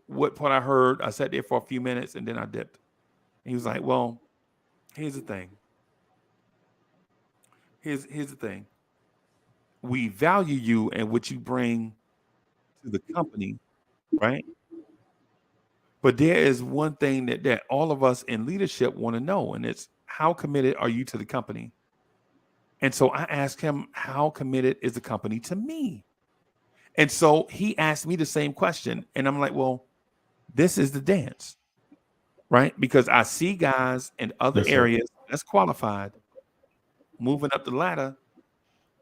what part I heard. I sat there for a few minutes and then I dipped. And he was like, well, here's the thing. Here's the thing. We value you and what you bring to the company, right? But there is one thing that all of us in leadership want to know, and it's how committed are you to the company? And so I asked him, how committed is the company to me? And so he asked me the same question. And I'm like, well, this is the dance, right? Because I see guys in other areas that's qualified moving up the ladder,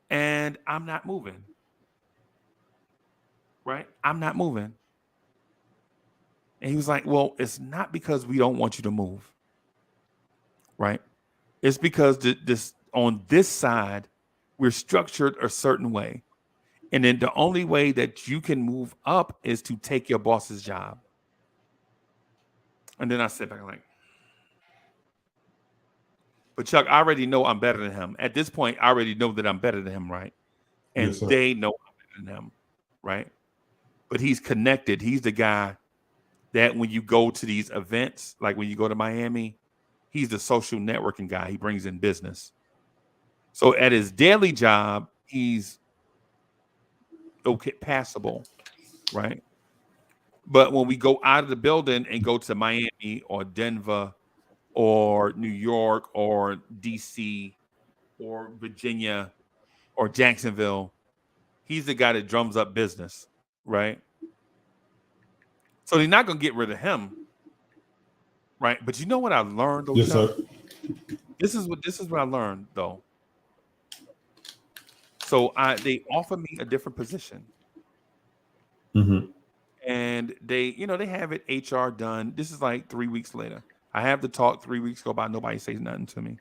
and I'm not moving, right? I'm not moving. And he was like, well, it's not because we don't want you to move, right? It's because on this side, we're structured a certain way. And then the only way that you can move up is to take your boss's job. And then I sit back like, but Chuck, I already know I'm better than him. At this point, I already know that I'm better than him, right? And Yes, sir. they know I'm better than him, right? But he's connected. He's the guy that when you go to these events, like when you go to Miami, he's the social networking guy. He brings in business. So at his daily job, he's okay, passable, right? But when we go out of the building and go to Miami or Denver or New York or DC or Virginia or Jacksonville, he's the guy that drums up business, right? So they're not going to get rid of him, right? But you know what I learned? Though, Yes, Chuck? sir. This is what I learned, though. So they offered me a different position. Mm-hmm. And they have it HR done. This is like 3 weeks later. I have the talk. 3 weeks go by. Nobody says nothing to me.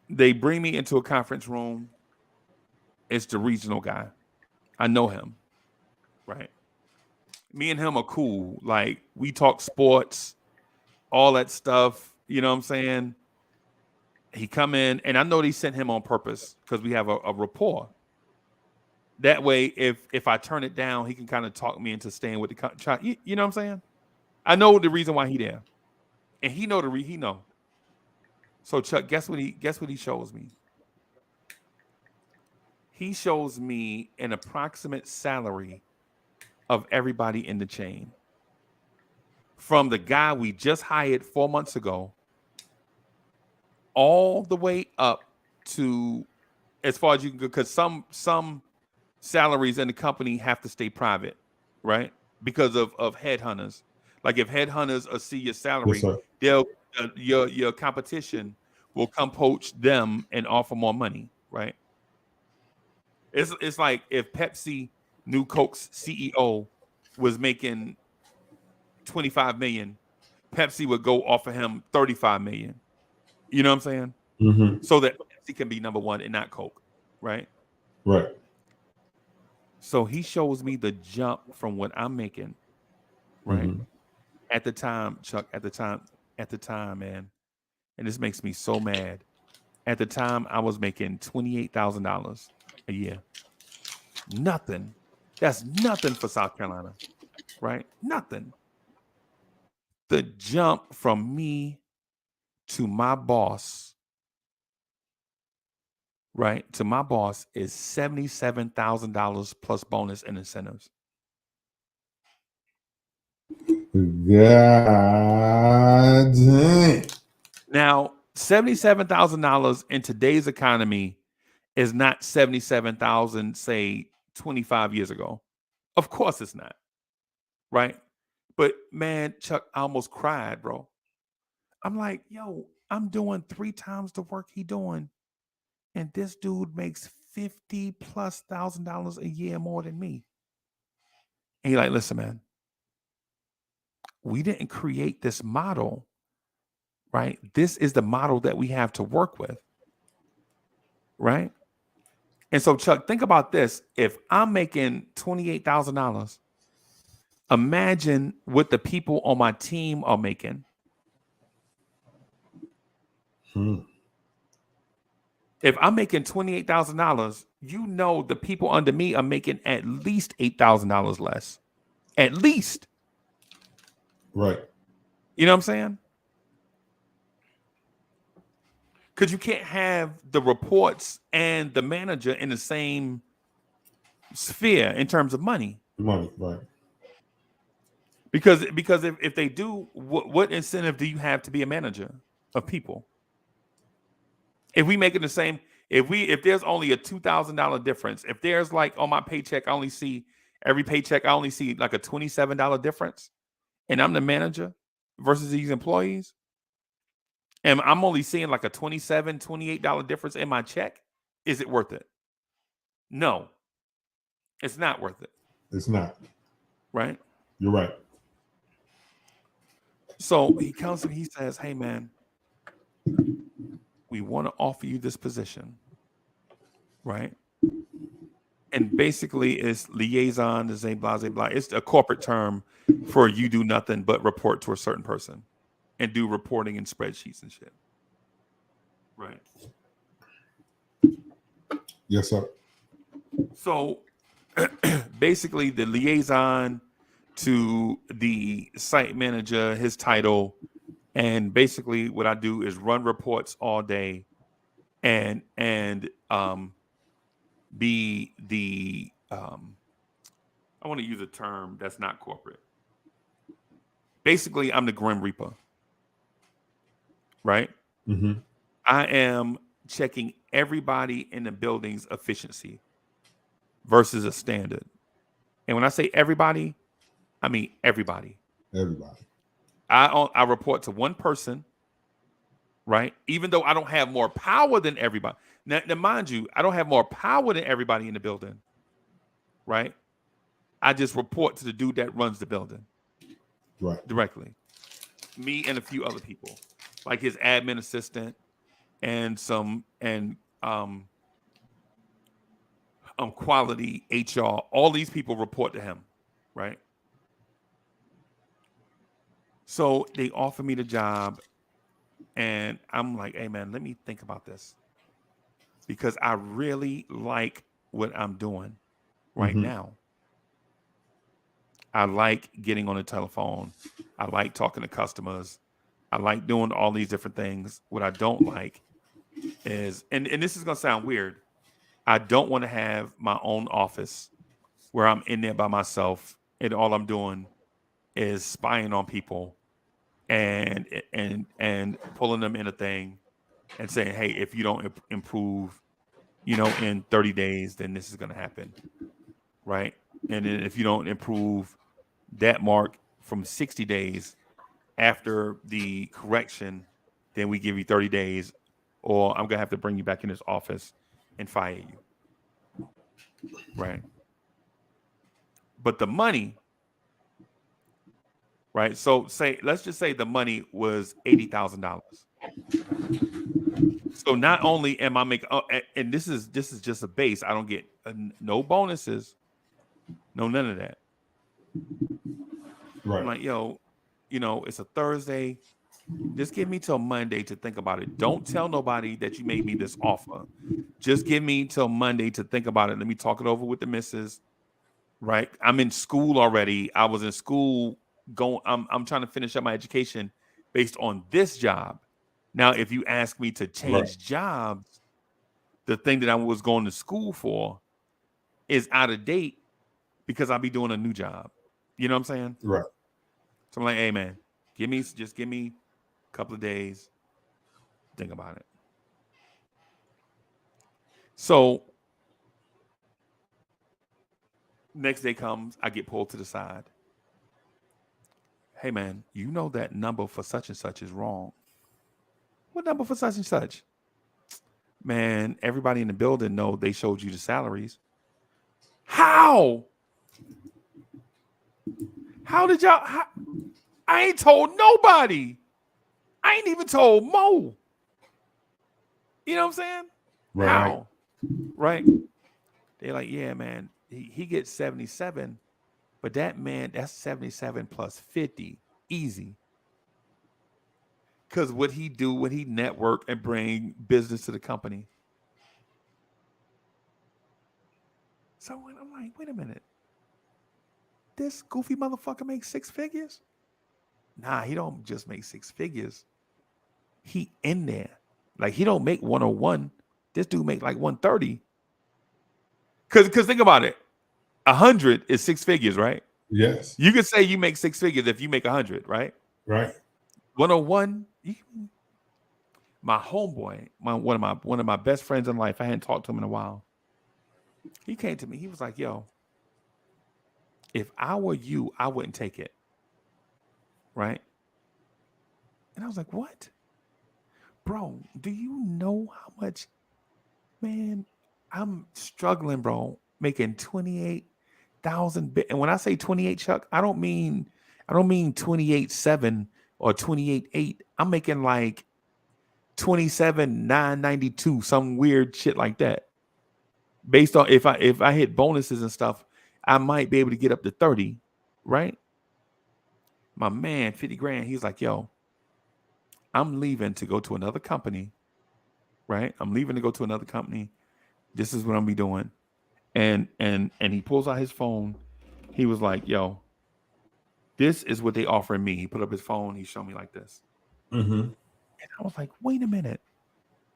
They bring me into a conference room. It's the regional guy. I know him, right? Me and him are cool. Like, we talk sports, all that stuff. You know what I'm saying? He come in, and I know they sent him on purpose because we have a rapport. That way, if I turn it down, he can kind of talk me into staying with the contract. You know what I'm saying? I know the reason why he there, and he know he know. So Chuck, guess what he shows me? He shows me an approximate salary of everybody in the chain, from the guy we just hired 4 months ago, all the way up to as far as you can go, because some salaries in the company have to stay private, right? Because of headhunters. Like if headhunters see your salary, Yes, sir. they'll your competition will come poach them and offer more money, right? It's like if Pepsi knew Coke's CEO was making 25 million, Pepsi would go offer him 35 million. You know what I'm saying? Mm-hmm. So that Pepsi can be number one and not Coke, right? Right. So he shows me the jump from what I'm making, right? Mhm. At the time, Chuck, at the time, man, and this makes me so mad. At the time, I was making $28,000 a year. Nothing. That's nothing for South Carolina, right? Nothing. The jump from me to my boss, right, to my boss is $77,000 plus bonus and incentives. God dang. Now, $77,000 in today's economy is not $77,000, say, 25 years ago. Of course it's not, right? But man, Chuck, I almost cried, bro. I'm like, yo, I'm doing 3 times the work he doing, and this dude makes $50,000+ a year more than me. And he like, listen, man, we didn't create this model, right? This is the model that we have to work with, right? And so, Chuck, think about this. If I'm making $28,000, imagine what the people on my team are making. If I'm making $28,000, you know the people under me are making at least $8,000 less. At least. Right. You know what I'm saying? Because you can't have the reports and the manager in the same sphere in terms of money. Money, right. Because if they do, what incentive do you have to be a manager of people? If we make it the same, if there's only a $2,000 difference, if there's like on my paycheck, every paycheck, I only see like a $27 difference, and I'm the manager versus these employees, and I'm only seeing like a $27, $28 difference in my check, is it worth it? No, it's not worth it. It's not. Right? You're right. So he comes to me, he says, hey, man, we want to offer you this position, right? And basically it's liaison, blah, blah, blah. It's a corporate term for you do nothing but report to a certain person and do reporting and spreadsheets and shit. Right. Yes, sir. So basically the liaison to the site manager, his title, and basically what I do is run reports all day and be the I want to use a term that's not corporate. Basically, I'm the Grim Reaper. Right? Mm-hmm. I am checking everybody in the building's efficiency versus a standard. And when I say everybody, I mean everybody. Everybody. I report to one person, right? Even though I don't have more power than everybody. Now, mind you, I don't have more power than everybody in the building, right? I just report to the dude that runs the building, right? Directly. Me and a few other people, like his admin assistant and quality, HR. All these people report to him, right? So they offer me the job, and I'm like, hey, man, let me think about this. Because I really like what I'm doing right now. I like getting on the telephone. I like talking to customers. I like doing all these different things. What I don't like is, and this is going to sound weird, I don't want to have my own office where I'm in there by myself and all I'm doing is spying on people and pulling them in a thing and saying, hey, if you don't improve, in 30 days, then this is going to happen. Right. And then if you don't improve that mark from 60 days after the correction, then we give you 30 days or I'm gonna have to bring you back in this office and fire you. Right. But the money, right? So let's just say the money was $80,000. So not only am I making, and this is just a base. I don't get no bonuses, no none of that. Right. I'm like, yo, it's a Thursday. Just give me till Monday to think about it. Don't tell nobody that you made me this offer. Just give me till Monday to think about it. Let me talk it over with the missus. Right. I'm in school already. I was in school I'm trying to finish up my education based on this job. Now, if you ask me to change jobs, the thing that I was going to school for is out of date because I'll be doing a new job. You know what I'm saying? Right. So I'm like, hey man, just give me a couple of days. Think about it. So next day comes, I get pulled to the side. Hey man, you know that number for such and such is wrong. What number for such and such? Man, everybody in the building know they showed you the salaries. How? How did y'all? I ain't told nobody. I ain't even told Mo. You know what I'm saying? Right. How? Right? They're like, yeah, man, he gets 77, but that's 77 plus 50, easy. Because what he do when he network and bring business to the company. So I'm like, wait a minute. This goofy motherfucker makes 6 figures? Nah, he don't just make 6 figures. He in there. Like, he don't make 101. This dude make like 130. Because think about it. 100 is 6 figures, right? Yes. You could say you make 6 figures if you make 100, right? Right. 101. My homeboy, one of my best friends in life, I hadn't talked to him in a while. He came to me. He was like, yo, if I were you, I wouldn't take it. Right? And I was like, what? Bro, do you know how much? Man, I'm struggling, bro, making 28,000. And when I say 28, Chuck, I don't mean 28.7 or 28.8. I'm making like 27,992, some weird shit like that. Based on if I hit bonuses and stuff, I might be able to get up to 30, right? My man, 50 grand, he's like, yo, I'm leaving to go to another company, right? I'm leaving to go to another company. This is what I'm be doing. And he pulls out his phone. He was like, yo, this is what they offering me. He put up his phone. He showed me like this. Mm-hmm. And I was like, wait a minute.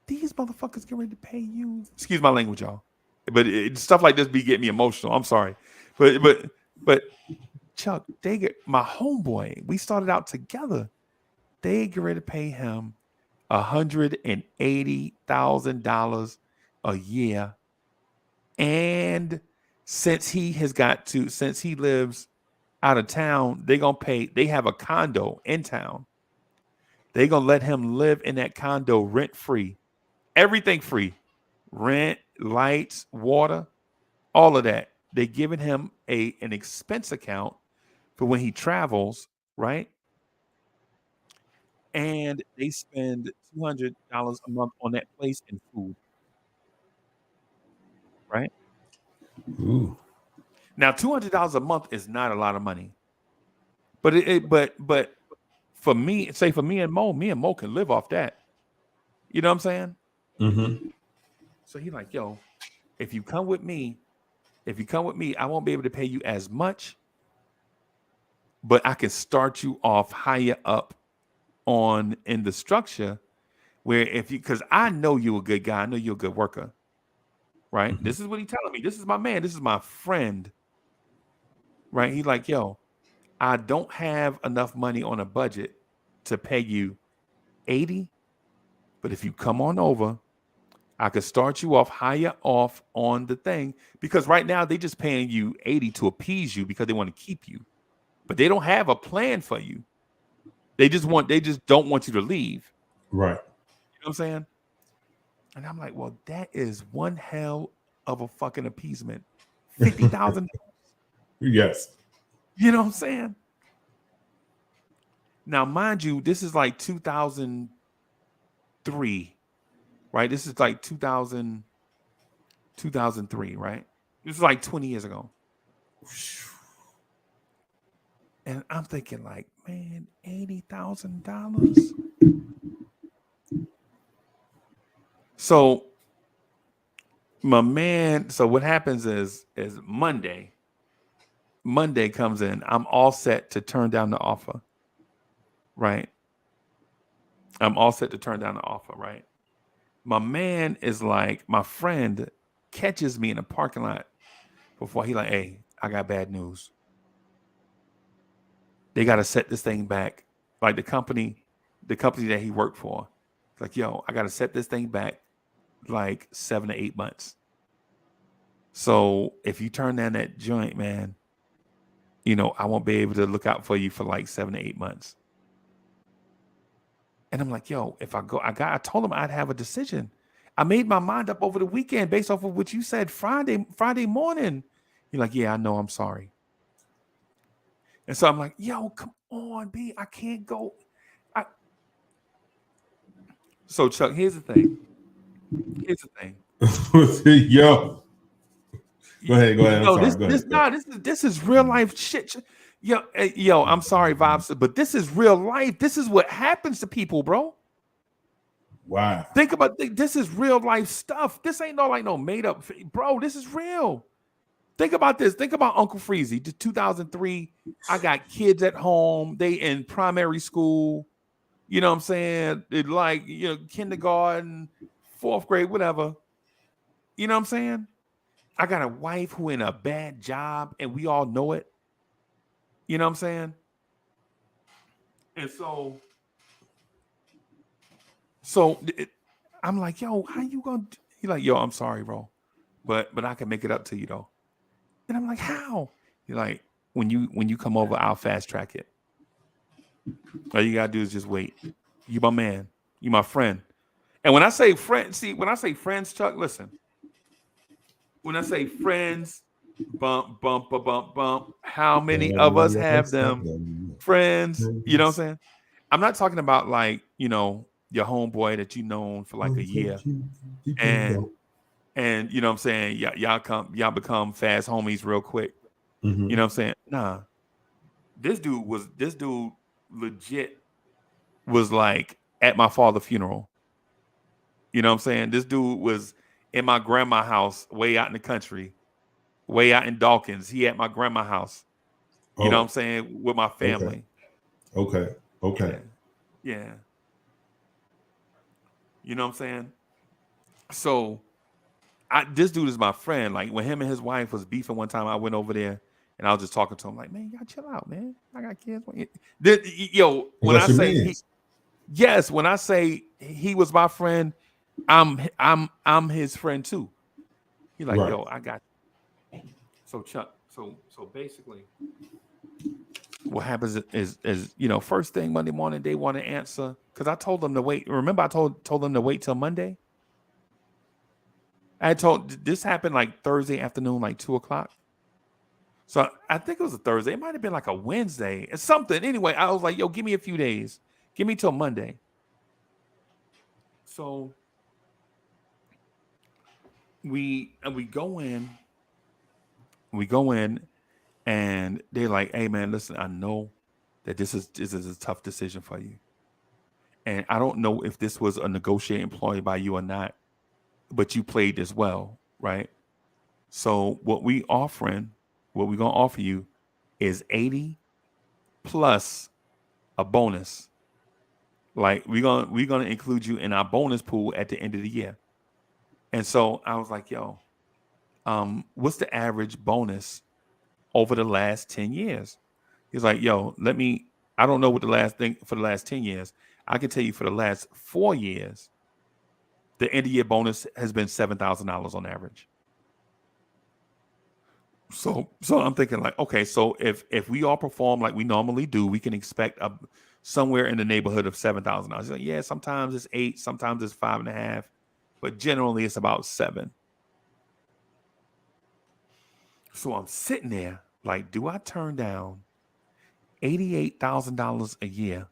These motherfuckers get ready to pay you. Excuse my language, y'all. But stuff like this be getting me emotional. I'm sorry. But Chuck, they get my homeboy. We started out together. They get ready to pay him $180,000 a year. And since he lives out of town, they have a condo in town. They're gonna let him live in that condo rent free. Everything free. Rent, lights, water, all of that. They're giving him an expense account for when he travels, right? And they spend $200 a month on that place and food. Right? Ooh. Now, $200 a month is not a lot of money. But for me and Mo can live off that. You know what I'm saying? Mm-hmm. So he's like, yo, if you come with me, I won't be able to pay you as much, but I can start you off higher up in the structure where because I know you're a good guy. I know you're a good worker. Right? Mm-hmm. This is what he's telling me. This is my man. This is my friend. Right? He's like, yo, I don't have enough money on a budget to pay you 80, but if you come on over, I could start you off higher off on the thing, because right now they just paying you 80 to appease you because they want to keep you, but they don't have a plan for you. They just don't want you to leave. Right. You know what I'm saying? And I'm like, well, that is one hell of a fucking appeasement. $50,000. Yes. You know what I'm saying? Now, mind you, this is like 2003, right? This is like 2003, right? This is like 20 years ago. And I'm thinking like, man, $80,000. So my man, so what happens is Monday comes in. I'm all set to turn down the offer, right? I'm all set to turn down the offer, right? My man is like, my friend catches me in the parking lot before he like, hey, I got bad news. They got to set this thing back. Like the company that he worked for. It's like, yo, I got to set this thing back like 7 to 8 months. So if you turn down that joint, man, you know, I won't be able to look out for you for like 7 to 8 months. And I'm like, yo, if I go, I told him I'd have a decision. I made my mind up over the weekend based off of what you said Friday morning. You're like, yeah, I know, I'm sorry. And so I'm like, yo, come on, B, I can't go. So Chuck, here's the thing. Yo. Go ahead. No, this is real life shit. Yo, I'm sorry, Vibes, but this is real life. This is what happens to people, bro. Wow. Think about this is real life stuff. This ain't no made up, bro. This is real. Think about this. Think about Uncle Freezy. 2003. I got kids at home. They in primary school. You know what I'm saying? It like, you know, kindergarten, 4th grade, whatever. You know what I'm saying? I got a wife who in a bad job, and we all know it. You know what I'm saying? And so I'm like, yo, how you gonna? He's like, yo, I'm sorry, bro, but I can make it up to you though. And I'm like, how? He's like, when you come over, I'll fast track it. All you gotta do is just wait. You my man. You my friend. And when I say friends, Chuck, listen. When I say friends, bump, how many of us have them? Friends, you know what I'm saying? I'm not talking about like, you know, your homeboy that you known for like a year. And you know what I'm saying? Y'all become fast homies real quick. Mm-hmm. You know what I'm saying? Nah. This dude legit was like at my father's funeral. You know what I'm saying? This dude was in my grandma's house, way out in the country, way out in Dawkins. He at my grandma's house. You know what I'm saying? With my family. Okay. Yeah. You know what I'm saying? So this dude is my friend. Like when him and his wife was beefing one time, I went over there and I was just talking to him like, man, y'all chill out, man. I got kids. Yo, when I say he was my friend, I'm his friend too. He like, right. Yo, I got you. So Chuck, so basically what happens is you know, first thing Monday morning, they want to answer because I told them to wait. Remember, I told them to wait till Monday. I told this happened like Thursday afternoon, like 2:00. So I think it was a Thursday. It might have been like a Wednesday or something. Anyway, I was like, yo, give me a few days. Give me till Monday. So we go in and they're like, hey man, listen, I know that this is a tough decision for you. And I don't know if this was a negotiated employee by you or not, but you played this well, right? So what we're gonna offer you is 80 plus a bonus. Like we're gonna include you in our bonus pool at the end of the year. And so I was like, yo, what's the average bonus over the last 10 years? He's like, yo, I don't know what the last thing for the last 10 years. I can tell you for the last 4 years, the end of year bonus has been $7,000 on average. So I'm thinking like, okay, so if we all perform like we normally do, we can expect somewhere in the neighborhood of $7,000. Like, yeah, sometimes it's 8, sometimes it's 5.5. but generally it's about 7. So I'm sitting there like, do I turn down $88,000 a year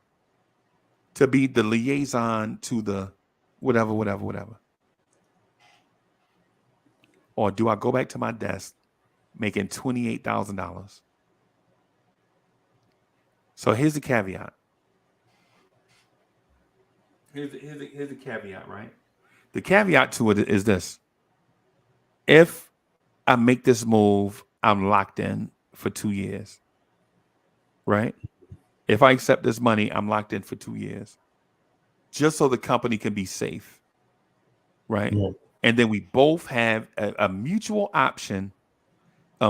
to be the liaison to the whatever? Or do I go back to my desk making $28,000? So here's the caveat. Here's the caveat, right? The caveat to it is this. If I make this move, I'm locked in for 2 years, right? If I accept this money, I'm locked in for 2 years, just so the company can be safe, right? Yeah. And then we both have a mutual option at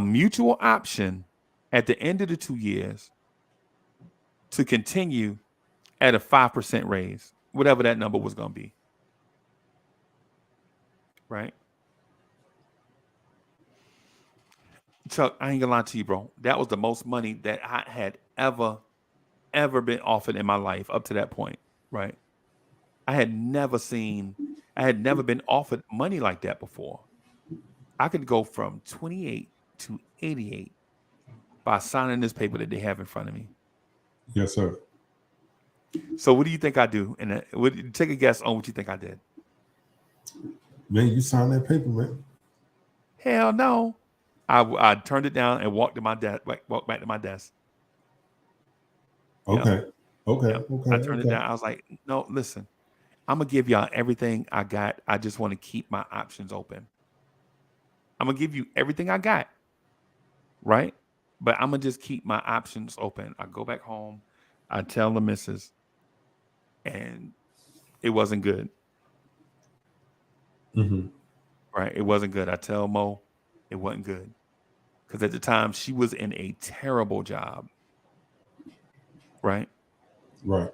the end of the 2 years to continue at a 5% raise, whatever that number was going to be, right? Chuck, I ain't gonna lie to you, bro. That was the most money that I had ever been offered in my life up to that point, right? I had never been offered money like that before. I could go from 28 to 88 by signing this paper that they have in front of me. Yes, sir. So what do you think I do? And take a guess on what you think I did. Man, you signed that paper, man. Hell no. I turned it down and walked back to my desk. Okay. Yep. Okay. Yep. Okay. I turned it down. I was like, no, listen, I'm gonna give y'all everything I got. I just want to keep my options open. I'm gonna give you everything I got, right? But I'm gonna just keep my options open. I go back home, I tell the missus, and it wasn't good. Mm-hmm. Right? It wasn't good. I tell Mo, it wasn't good. Because at the time, she was in a terrible job. Right? Right.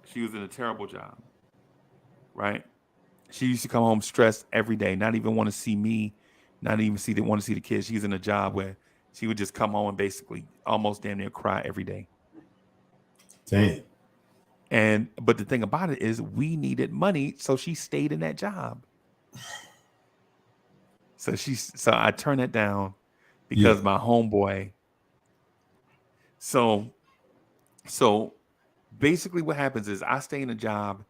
She was in a terrible job. Right? She used to come home stressed every day, not even want to see me, not even want to see the kids. She's in a job where she would just come home and basically almost damn near cry every day. Damn. But the thing about it is we needed money, so she stayed in that job. So I turned it down because my homeboy. So basically what happens is I stay in a job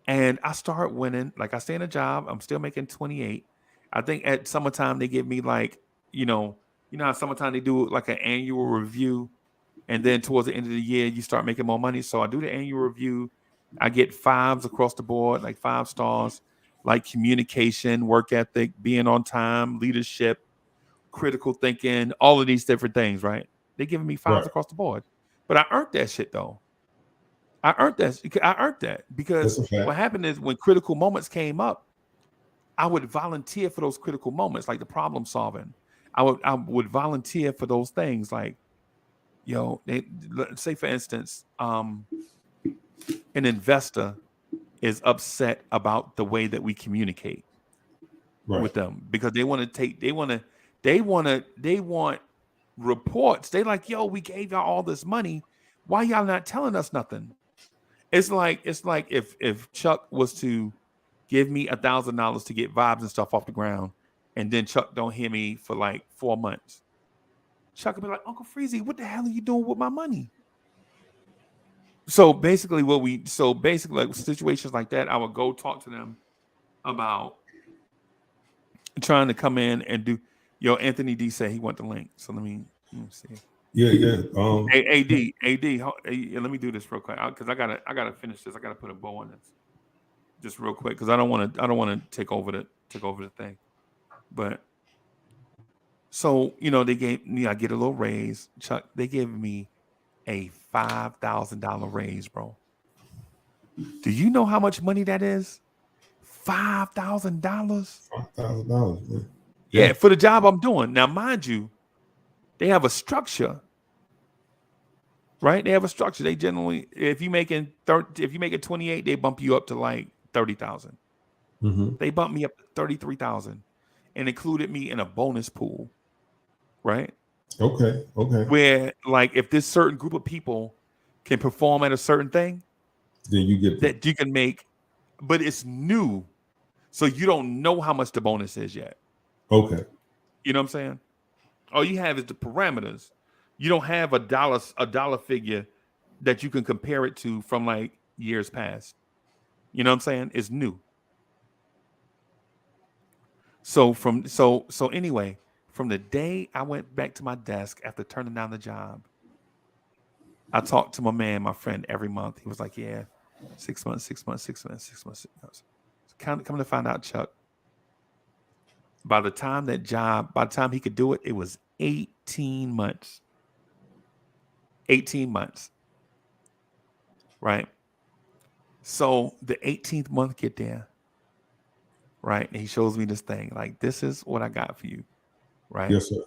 and I start winning. Like I stay in a job, I'm still making 28. I think at summertime they give me like, you know how summertime they do like an annual review. And then towards the end of the year, you start making more money. So I do the annual review. I get 5s across the board, like 5 stars, like communication, work ethic, being on time, leadership, critical thinking, all of these different things, right? They're giving me 5s across the board. But I earned that shit, though. I earned that because what happened is when critical moments came up, I would volunteer for those critical moments, like the problem solving. I would volunteer for those things, like, say for instance, an investor is upset about the way that we communicate with them because they want reports. They like, yo, we gave y'all all this money. Why y'all not telling us nothing? It's like if Chuck was to give me $1,000 to get Vibes and Stuff off the ground, and then Chuck don't hear me for like 4 months. Chuck would be like, Uncle Freezy, what the hell are you doing with my money? So basically like situations like that, I would go talk to them about trying to come in and do. Anthony D said he want the link. So let me see. Yeah. AD, let me do this real quick because I gotta finish this. I gotta put a bow on this, just real quick because I don't want to take over the thing. But so they gave me, I get a little raise. Chuck, they gave me a $5,000 raise, bro. Do you know how much money that is? $5,000. $5,000, man. Yeah, for the job I'm doing. Now, mind you, they have a structure, right? They have a structure. They generally, if you make it 28, they bump you up to like 30,000. Mm-hmm. They bumped me up to 33,000 and included me in a bonus pool, right? Okay. Where like if this certain group of people can perform at a certain thing, then you get that you can make, but it's new. So you don't know how much the bonus is yet. Okay. You know what I'm saying? All you have is the parameters. You don't have a dollar figure that you can compare it to from like years past. You know what I'm saying? It's new. So anyway, from the day I went back to my desk after turning down the job, I talked to my friend every month. He was like, yeah, 6 months. Come to find out, Chuck, by the time he could do it, it was 18 months. 18 months. Right? So the 18th month get there. Right? And he shows me this thing. Like, this is what I got for you. Right? Yes, sir.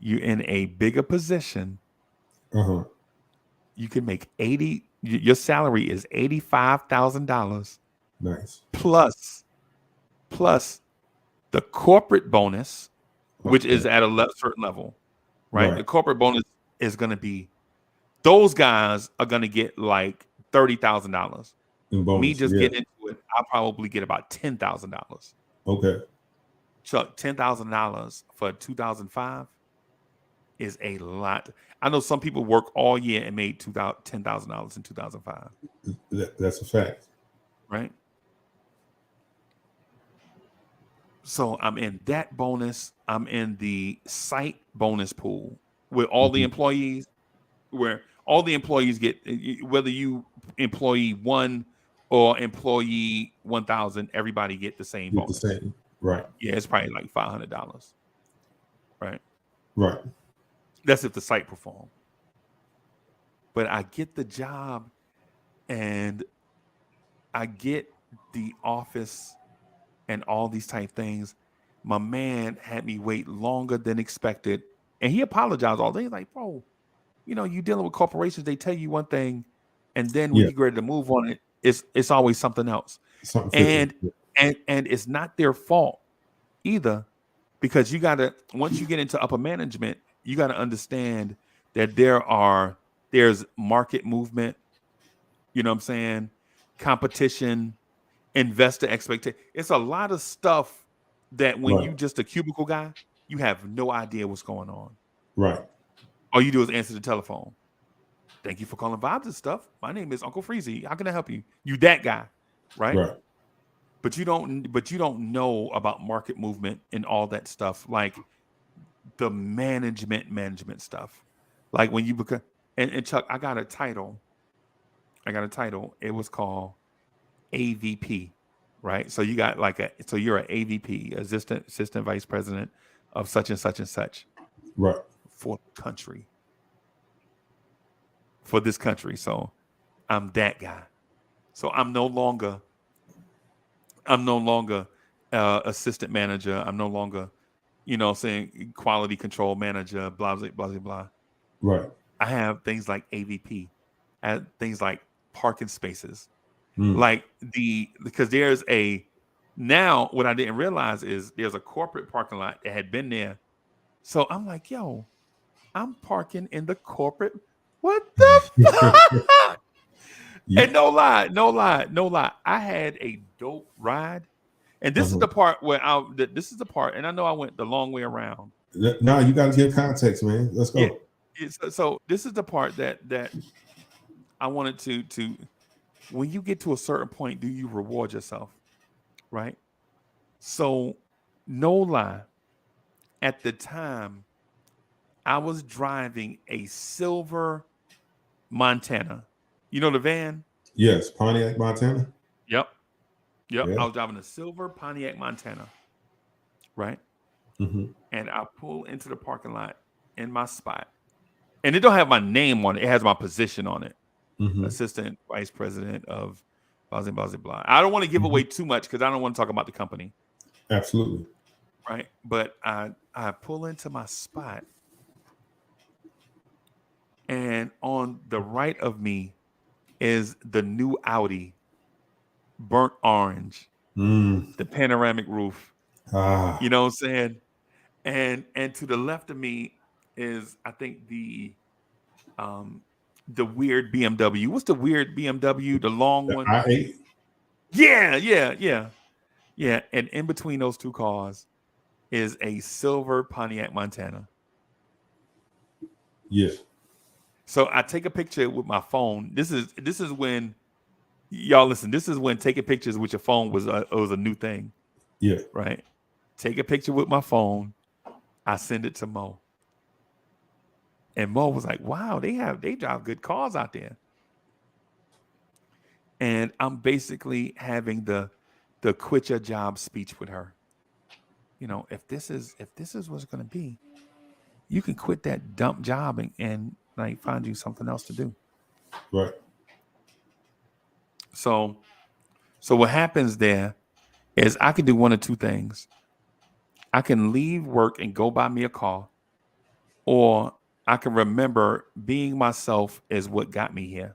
You're in a bigger position. Uh-huh. You can make your salary is $85,000. Nice. Plus the corporate bonus, which is at a certain level, right? The corporate bonus is going to be, those guys are going to get like $30,000. Me just getting into it, I'll probably get about $10,000. Okay. Chuck, $10,000 for 2005 is a lot. I know some people work all year and made $10,000 in 2005. That's a fact. Right? So I'm in that bonus. I'm in the site bonus pool with all the employees, where all the employees get, whether you employee 1 or employee 1,000, everybody get the same bonus. The same. Right. Yeah, it's probably like $500. Right. Right. That's if the site perform. But I get the job and I get the office and all these type things. My man had me wait longer than expected. And he apologized all day. He's like, bro, you know, you dealing with corporations, they tell you one thing, and then when you get ready to move on it, it's always something else. And it's not their fault either, because you gotta, once you get into upper management, you gotta understand that there's market movement, you know what I'm saying? Competition, investor expectation. It's a lot of stuff that when you just a cubicle guy, you have no idea what's going on. Right. All you do is answer the telephone. Thank you for calling Vibes and Stuff. My name is Uncle Freezy. How can I help you? You that guy, right? Right. But you don't know about market movement and all that stuff, like the management stuff. Like when you become, and Chuck, I got a title. It was called AVP, right? So you got so you're an AVP, assistant vice president of such and such and such, right? For this country. So I'm that guy. So I'm no longer assistant manager. I'm no longer, saying quality control manager, blah, blah, blah, blah. Right. I have things like AVP, things like parking spaces, because now what I didn't realize is there's a corporate parking lot that had been there. So I'm like, yo, I'm parking in the corporate. What the fuck? Yeah. And no lie. I had a dope ride. And this is the part where and I know I went the long way around. No, you got to give context, man. Let's go. Yeah. So this is the part that I wanted to, when you get to a certain point, do you reward yourself? Right? So no lie, at the time, I was driving a silver Montana. You know the van? Yes, Pontiac Montana. Yep. Yeah. I was driving a silver Pontiac Montana. Right? Mm-hmm. And I pull into the parking lot in my spot. And it don't have my name on it. It has my position on it. Mm-hmm. Assistant vice president of blah, blah, blah, blah. I don't want to give away too much because I don't want to talk about the company. Absolutely. Right. But I pull into my spot. And on the right of me is the new Audi, burnt orange, the panoramic roof. You know what I'm saying? And to the left of me is, I think, the weird BMW. What's the weird BMW? The long one? i8. Yeah. Yeah, and in between those two cars is a silver Pontiac Montana. Yeah. So I take a picture with my phone. This is when y'all listen. This is when taking pictures with your phone was a new thing. Yeah. Right. Take a picture with my phone. I send it to Mo. And Mo was like, wow, they drive good cars out there. And I'm basically having the quit your job speech with her. You know, if this is what's gonna be, you can quit that dump job and like find you something else to do. Right. So what happens there is I can do one of two things. I can leave work and go buy me a car, or I can remember being myself is what got me here.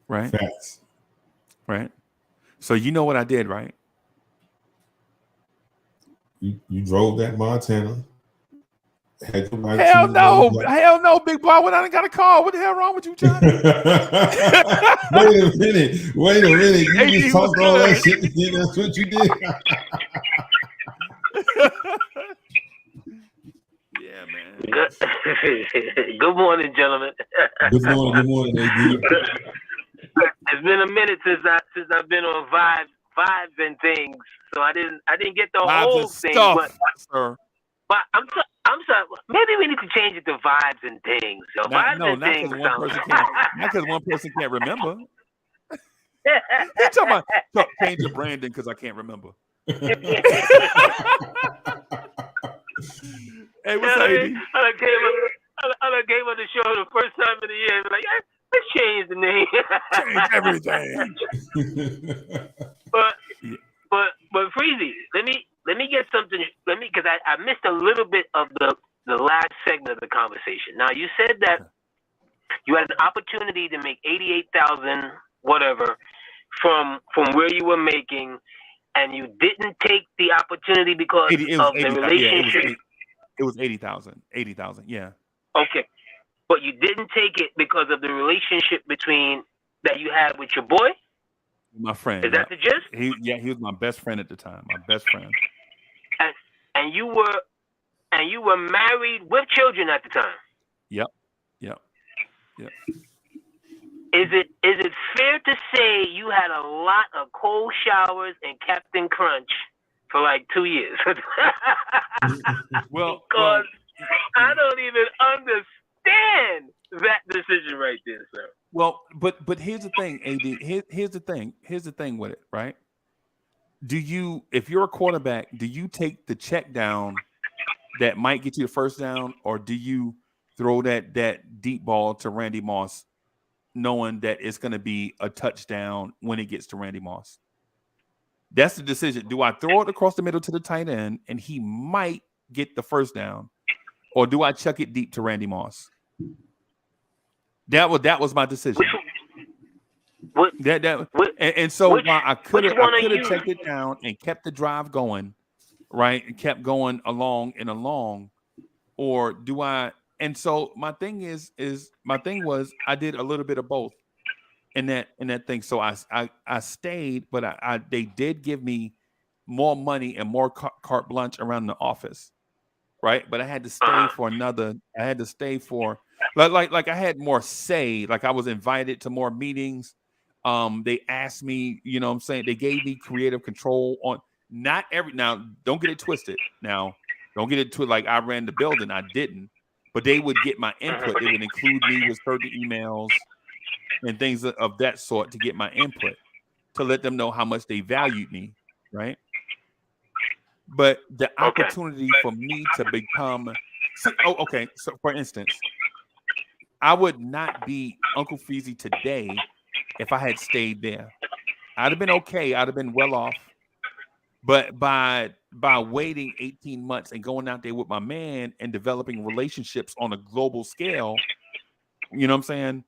Right? Facts. Right. So you know what I did, right? You drove that Montana. Had your life Hell no, like- big boy. When I done got a car, what the hell wrong with you, Johnny? Wait a minute. You Hey, just talked all that shit again. That's what you did. Yeah, man. Good morning, gentlemen. Good morning, AD. It's been a minute since I've been on vibes and things, so I didn't get the Vibes whole and thing. stuff, sir. But I'm sorry. Maybe we need to change it to vibes and things. So vibes and not things. because one person can't remember. You talking about change your branding because I can't remember. Hey, what's up, AD? I came on the show the first time of the year. Like, let's change the name. Change everything. But Freezy, let me get something. Because I missed a little bit of the last segment of the conversation. Now you said that you had an opportunity to make 88,000 whatever from where you were making, and you didn't take the opportunity because of the relationship. Yeah, it was 80,000. 80,000. Yeah. Okay, but you didn't take it because of the relationship that you had with your boy. My friend. Is that the gist? He was my best friend at the time. My best friend. And you were married with children at the time. Yep. Is it fair to say you had a lot of cold showers and Captain Crunch for like 2 years? Well, I don't even understand that decision right there, sir. Well, but here's the thing, AD. Here's the thing with it, right? If you're a quarterback, do you take the check down that might get you the first down, or do you throw that deep ball to Randy Moss, knowing that it's going to be a touchdown when it gets to Randy Moss? That's the decision. Do I throw it across the middle to the tight end and he might get the first down, or do I chuck it deep to Randy Moss? That was my decision. So while I could have checked it down and kept the drive going, right, and kept going along, or do I? And so my thing was I did a little bit of both in that thing. So I stayed, but they did give me more money and more carte blanche around the office, right? But I had to stay for another. I had to stay for like I had more say. Like I was invited to more meetings. They asked me, you know what I'm saying? They gave me creative control on not every. Now, don't get it twisted. Now, don't get it to like I ran the building. I didn't. But they would get my input. They would include me with certain emails and things of that sort to get my input, to let them know how much they valued me, right? But the opportunity for me to become... So for instance, I would not be Uncle Freezy today if I had stayed there. I'd have been okay. I'd have been well off. But by waiting 18 months and going out there with my man and developing relationships on a global scale, you know what I'm saying?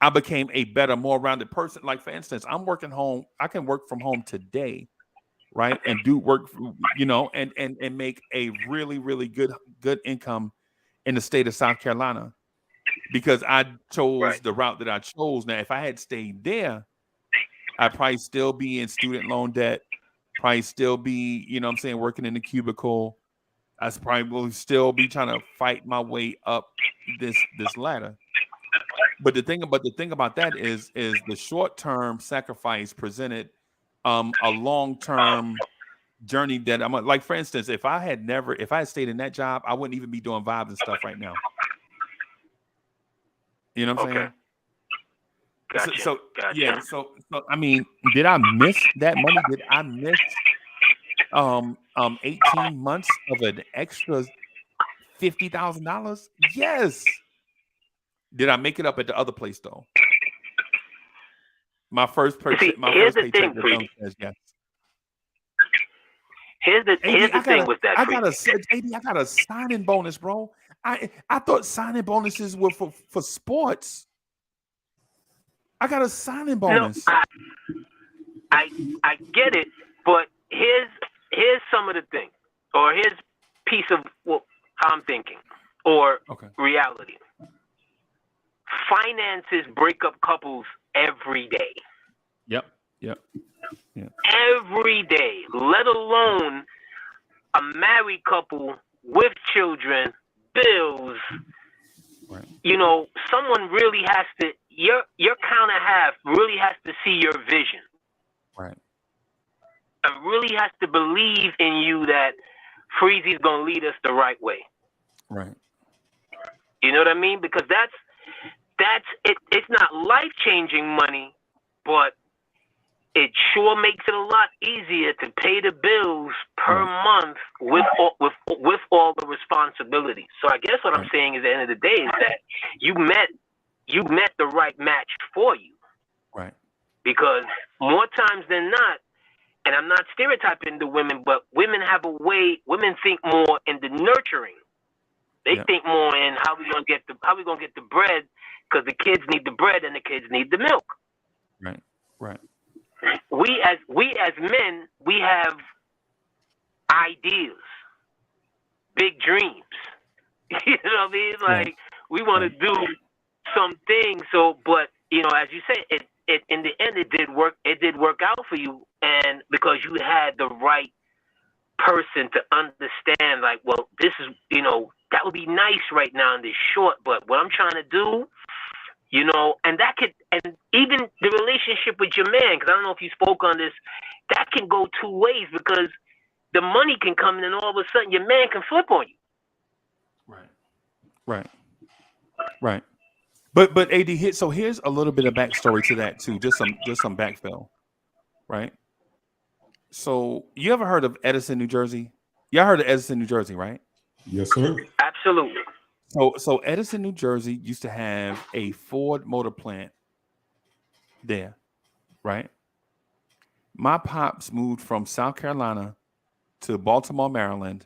I became a better, more rounded person. Like, for instance, I'm working home. I can work from home today, right? And do work, you know, and make a really, really good income in the state of South Carolina because I chose the route that I chose. Now, if I had stayed there, I'd probably still be in student loan debt, probably still be, you know what I'm saying, working in the cubicle. I probably will still be trying to fight my way up this ladder. But the thing about that is the short-term sacrifice presented a long-term journey that I'm like, for instance, if I had stayed in that job, I wouldn't even be doing vibes and stuff right now. You know what I'm saying? Gotcha. So gotcha. yeah, so I mean, did I miss that money? Did I miss 18 months of an extra $50,000? Yes. Did I make it up at the other place though? My first paycheck. Freaky. Yes. Here's the thing with that. I got a signing bonus, bro. I thought signing bonuses were for sports. I got a signing bonus. No, I get it, but here's some of the thing, or here's piece of how I'm thinking, or reality. Finances break up couples every day. Yep. Every day, let alone a married couple with children, bills. Right. You know, someone really has to. Your counter half really has to see your vision. Right. And really has to believe in you that Freezy's gonna lead us the right way. Right. You know what I mean? Because that's it. It's not life-changing money, but it sure makes it a lot easier to pay the bills per month with all the responsibilities. So I guess what I'm saying is, at the end of the day, is that you met the right match for you. Right. Because more times than not, and I'm not stereotyping the women, but women think more in the nurturing. They think more in how we gonna get the bread, because the kids need the bread and the kids need the milk. Right. Right. We as men, we have ideas, big dreams. You know what I mean? Like we want to do some things. So, but you know, as you say, it in the end it did work. It did work out for you, and because you had the right person to understand. Like, well, this is, you know, that would be nice right now in this short, but what I'm trying to do. You know, and even the relationship with your man, because I don't know if you spoke on this, that can go two ways, because the money can come in and all of a sudden your man can flip on you. Right. But AD, here's a little bit of backstory to that too, just some backfill, right? So you ever heard of Edison, New Jersey? Y'all heard of Edison, New Jersey, right? Yes, sir. Absolutely. So Edison, New Jersey used to have a Ford motor plant there, right? My pops moved from South Carolina to Baltimore, Maryland,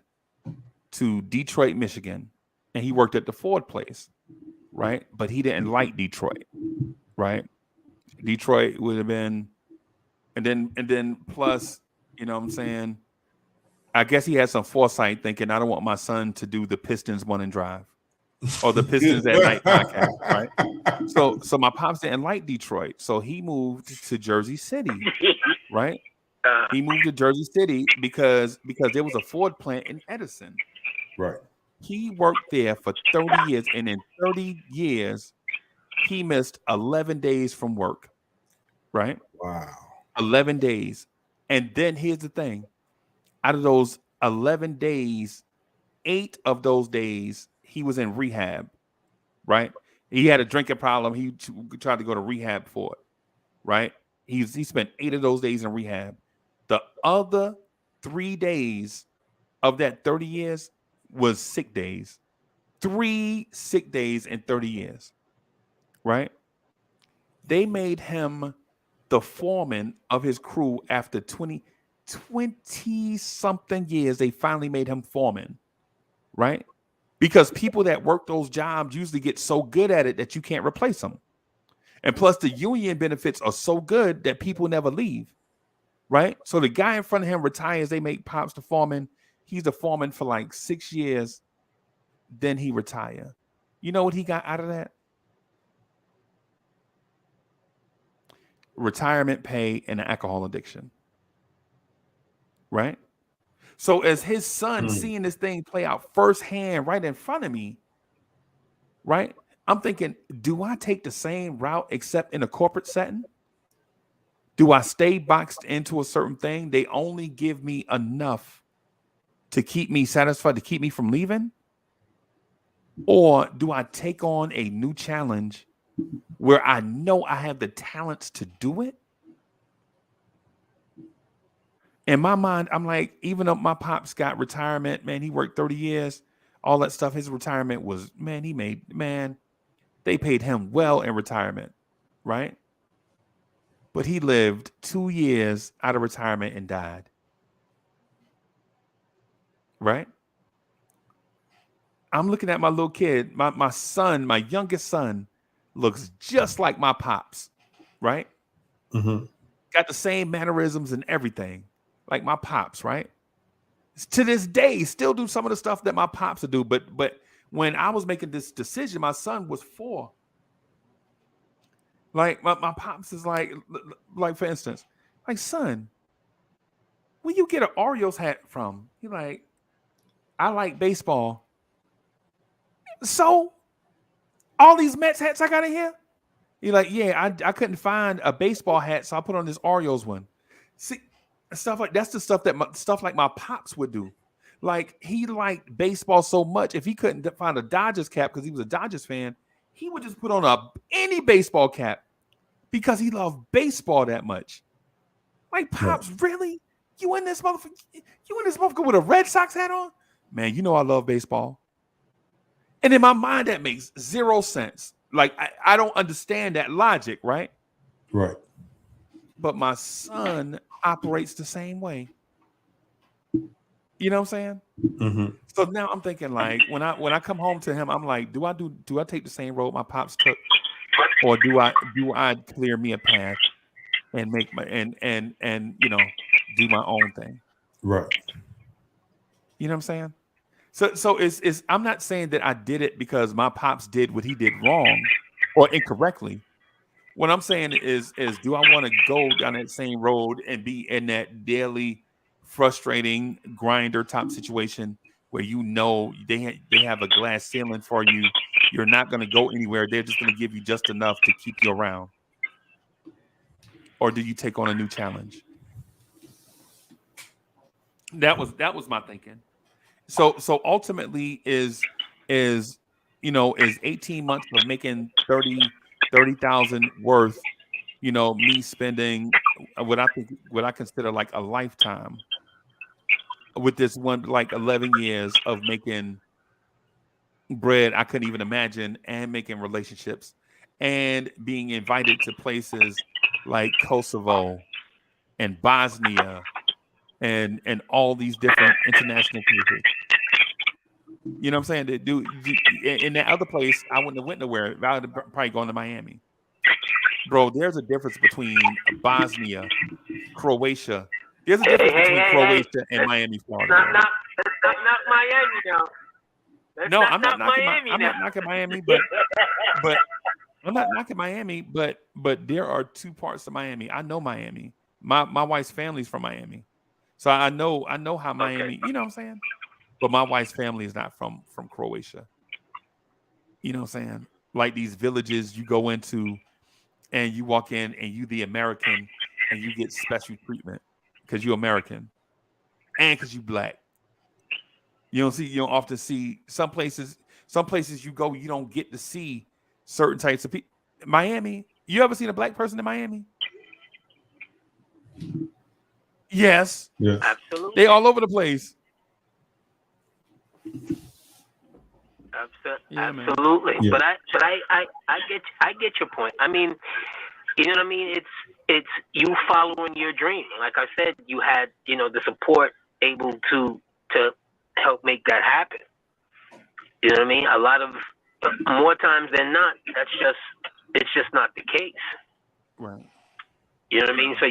to Detroit, Michigan, and he worked at the Ford place, right? But he didn't like Detroit, right? Detroit would have been, and then plus, you know what I'm saying? I guess he had some foresight thinking, I don't want my son to do the Pistons morning drive. Or the Pistons at Night podcast, right? So my pops didn't like Detroit, so he moved to Jersey City, right? He moved to Jersey City because there was a Ford plant in Edison. Right. He worked there for 30 years, and in 30 years, he missed 11 days from work, right? Wow. 11 days. And then here's the thing. Out of those 11 days, 8 of those days, he was in rehab, right? He had a drinking problem. He tried to go to rehab for it, right? He spent 8 of those days in rehab. The other 3 days of that 30 years was sick days. 3 sick days in 30 years, right? They made him the foreman of his crew after 20 something years. They finally made him foreman, right? Because people that work those jobs usually get so good at it that you can't replace them. And plus the union benefits are so good that people never leave, right? So the guy in front of him retires. They make Pops the foreman. He's the foreman for like 6 years. Then he retire. You know what he got out of that? retirement pay, and an alcohol addiction. Right? So as his son seeing this thing play out firsthand right in front of me, right? I'm thinking, do I take the same route except in a corporate setting? Do I stay boxed into a certain thing? They only give me enough to keep me satisfied, to keep me from leaving? Or do I take on a new challenge where I know I have the talents to do it? In my mind, I'm like, even though my pops got retirement, man, he worked 30 years, all that stuff. His retirement was, they paid him well in retirement, right? But he lived 2 years out of retirement and died. Right? I'm looking at my little kid, my son, my youngest son, looks just like my pops, right? Mm-hmm. Got the same mannerisms and everything, like my pops, right? To this day, still do some of the stuff that my pops would do. But when I was making this decision, my son was 4. Like my pops is like for instance, like, son, where you get an Orioles hat from? He like, I like baseball. So all these Mets hats I got in here? You're like, yeah, I couldn't find a baseball hat, so I put on this Orioles one. See, stuff like that's the stuff that stuff like my pops would do. Like, he liked baseball so much, if he couldn't find a Dodgers cap because he was a Dodgers fan, he would just put on any baseball cap because he loved baseball that much. Like, pops, really? You in this motherfucker with a Red Sox hat on? Man, you know I love baseball. And in my mind, that makes 0 sense. Like, I don't understand that logic, right? Right. But my son operates the same way. You know what I'm saying? Mm-hmm. So now I'm thinking, like, when I come home to him, I'm like, do I take the same road my pops took, or do I clear me a path and make my and do my own thing? Right. You know what I'm saying? So it's I'm not saying that I did it because my pops did what he did wrong or incorrectly. What I'm saying is do I want to go down that same road and be in that daily frustrating grinder type situation where they have a glass ceiling for you? You're not going to go anywhere. They're just going to give you just enough to keep you around. Or do you take on a new challenge? That was my thinking. So ultimately is 18 months of making 30,000 worth, me spending what I consider like a lifetime with this one, like 11 years of making bread I couldn't even imagine, and making relationships and being invited to places like Kosovo and Bosnia and all these different international places. You know what I'm saying? In that other place, I wouldn't have went nowhere. I would have probably gone to Miami. Bro, there's a difference between Bosnia, Croatia. There's a difference between Croatia and Miami, Florida. Not Miami now. No, I'm not knocking Miami, but I'm not knocking Miami, but there are two parts of Miami. I know Miami. My wife's family's from Miami. So I know how Miami, you know what I'm saying? But my wife's family is not from Croatia. You know what I'm saying? Like these villages you go into and you walk in and you the American and you get special treatment because you're American and because you black. You don't often see some places you go, you don't get to see certain types of people. Miami, you ever seen a black person in Miami? Yes. Yeah. Absolutely. They all over the place. Absolutely. Yeah. But I get your point. I mean, you know what I mean? It's you following your dream. Like I said, you had, the support able to help make that happen. You know what I mean? A lot of more times than not, it's just not the case. Right. You know what I mean? So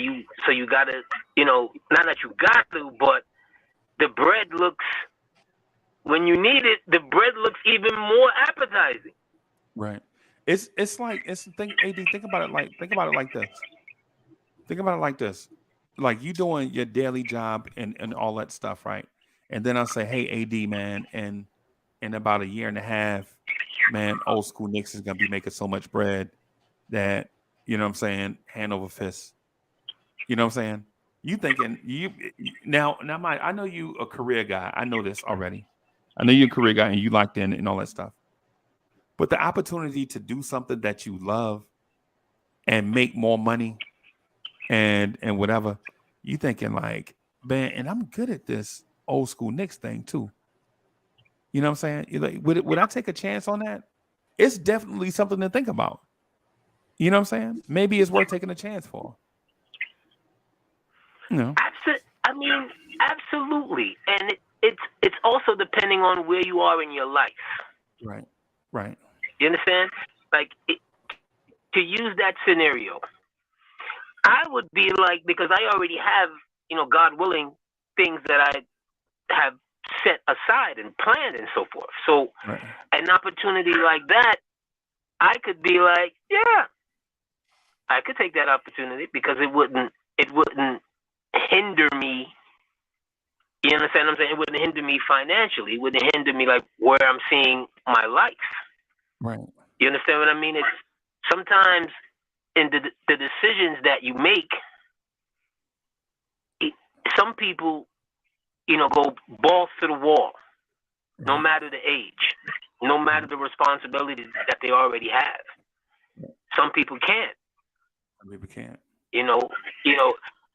you gotta, not that you got to, but the bread looks, when you need it, the bread looks even more appetizing. Right. It's like AD, think about it like this. Think about it like this: like you doing your daily job and all that stuff, right? And then I'll say, "Hey, AD, man, and in about a year and a half, man, old school Knicks is gonna be making so much bread that you know what I'm saying, hand over fist. You know what I'm saying? You thinking now, I know you a career guy. I know this already. I know you're a career guy and you locked in and all that stuff. But the opportunity to do something that you love and make more money and whatever, you thinking like, man, and I'm good at this old school Knicks thing too. You know what I'm saying? You're like, would I take a chance on that? It's definitely something to think about. You know what I'm saying? Maybe it's worth taking a chance for. You know. I mean, absolutely, and it's also depending on where you are in your life. Right. Right. You understand? Like to use that scenario, I would be like, because I already have, you know, God willing, things that I have set aside and planned and so forth. So Right. an opportunity like that, I could be like, yeah, I could take that opportunity because it wouldn't hinder me. You understand what I'm saying? It wouldn't hinder me financially. It wouldn't hinder me like where I'm seeing my life. Right. You understand what I mean? It's sometimes in the decisions that you make, some people, you know, go balls to the wall, no matter the age, no matter the responsibilities that they already have. Some people can't. Some people can't. You know,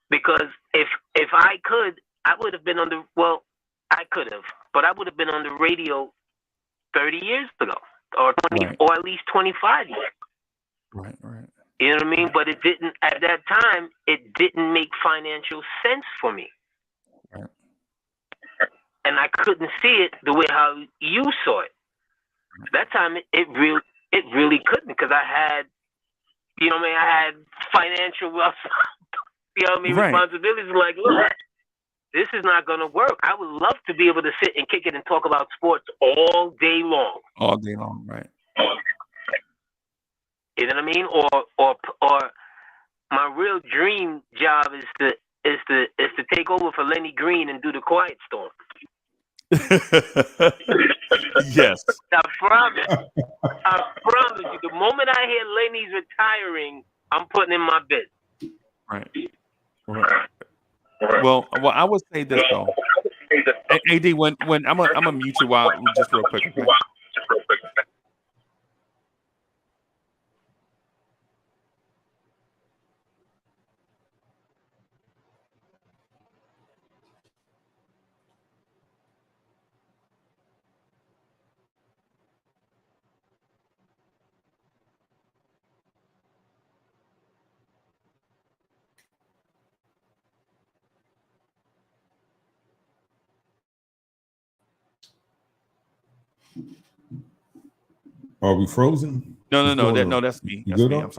because if I could, I would have been on the, well, I could have, but I would have been on the radio 30 years ago, or 20, Right. or at least 25 years. Right. Right. You know what I mean? But it didn't, at that time, it didn't make financial sense for me. Right. And I couldn't see it the way how you saw it. That time, it really couldn't, because I had, you know what I mean, I had financial, you know what I mean, Right. responsibilities. Like, look, this is not going to work. I would love to be able to sit and kick it and talk about sports all day long. All day long, right? You know what I mean? Or my real dream job is to take over for Lenny Green and do the Quiet Storm. Yes. I promise you, the moment I hear Lenny's retiring, I'm putting in my bid. Right. Right. Well, I would say this though. AD, when I'm gonna mute you out just real quick. Okay? Are we frozen? No, What's going on? that's me. You That's good me. on?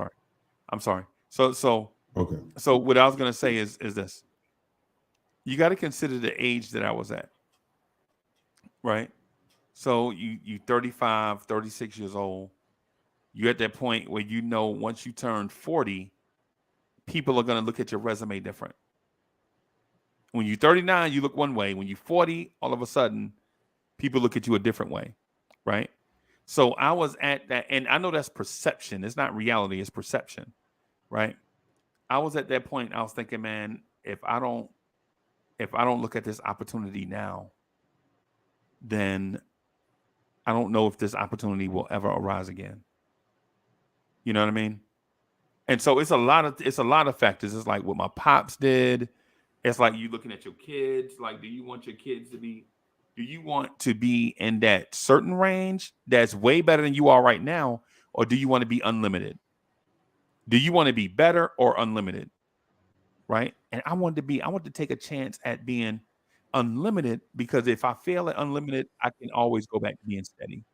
I'm sorry. So Okay. what I was gonna say is this. You got to consider the age that I was at. Right? So you 35, 36 years old. You're at that point where you know once you turn 40, people are gonna look at your resume different. When you're 39, you look one way. When you're 40, all of a sudden, people look at you a different way, right? So I was at that, and I know that's perception. It's not reality, it's perception, right? I was at that point, I was thinking, man, if I don't look at this opportunity now, then I don't know if this opportunity will ever arise again. You know what I mean? And so it's a lot of factors. It's like what my pops did. It's like you looking at your kids. Like, do you want your kids to be in that certain range that's way better than you are right now? Or do you want to be unlimited? Do you want to be better or unlimited? Right? And I wanted to take a chance at being unlimited, because if I fail at unlimited, I can always go back to being steady.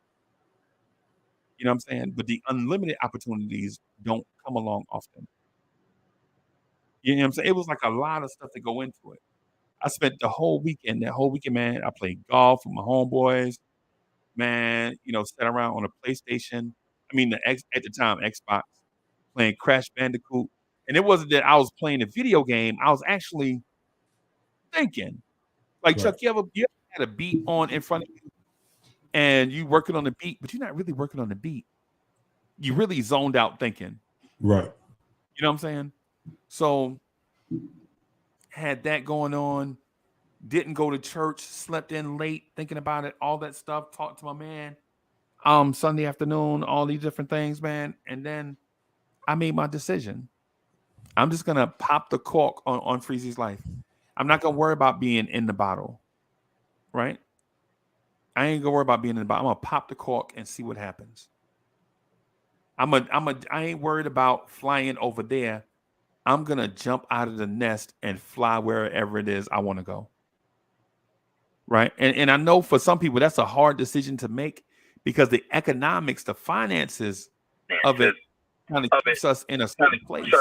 You know what I'm saying? But the unlimited opportunities don't come along often. You know what I'm saying? It was like a lot of stuff to go into it. I spent that whole weekend, man, I played golf with my homeboys, man, sat around on a PlayStation. I mean, at the time, Xbox, playing Crash Bandicoot. And it wasn't that I was playing a video game. I was actually thinking. Like, Chuck, you ever had a beat on in front of you and you working on the beat, but you're not really working on the beat. You really zoned out thinking. Right. You know what I'm saying? So had that going on, didn't go to church, slept in late, thinking about it, all that stuff, talked to my man Sunday afternoon, all these different things, man. And then I made my decision. I'm just gonna pop the cork on Freezy's life. I'm not gonna worry about being in the bottle, right? I ain't gonna worry about being in the bottle. I'm gonna pop the cork and see what happens. I ain't worried about flying over there. I'm gonna jump out of the nest and fly wherever it is I want to go. Right. And I know for some people that's a hard decision to make because the economics, the finances of it kind of keeps us in a certain place.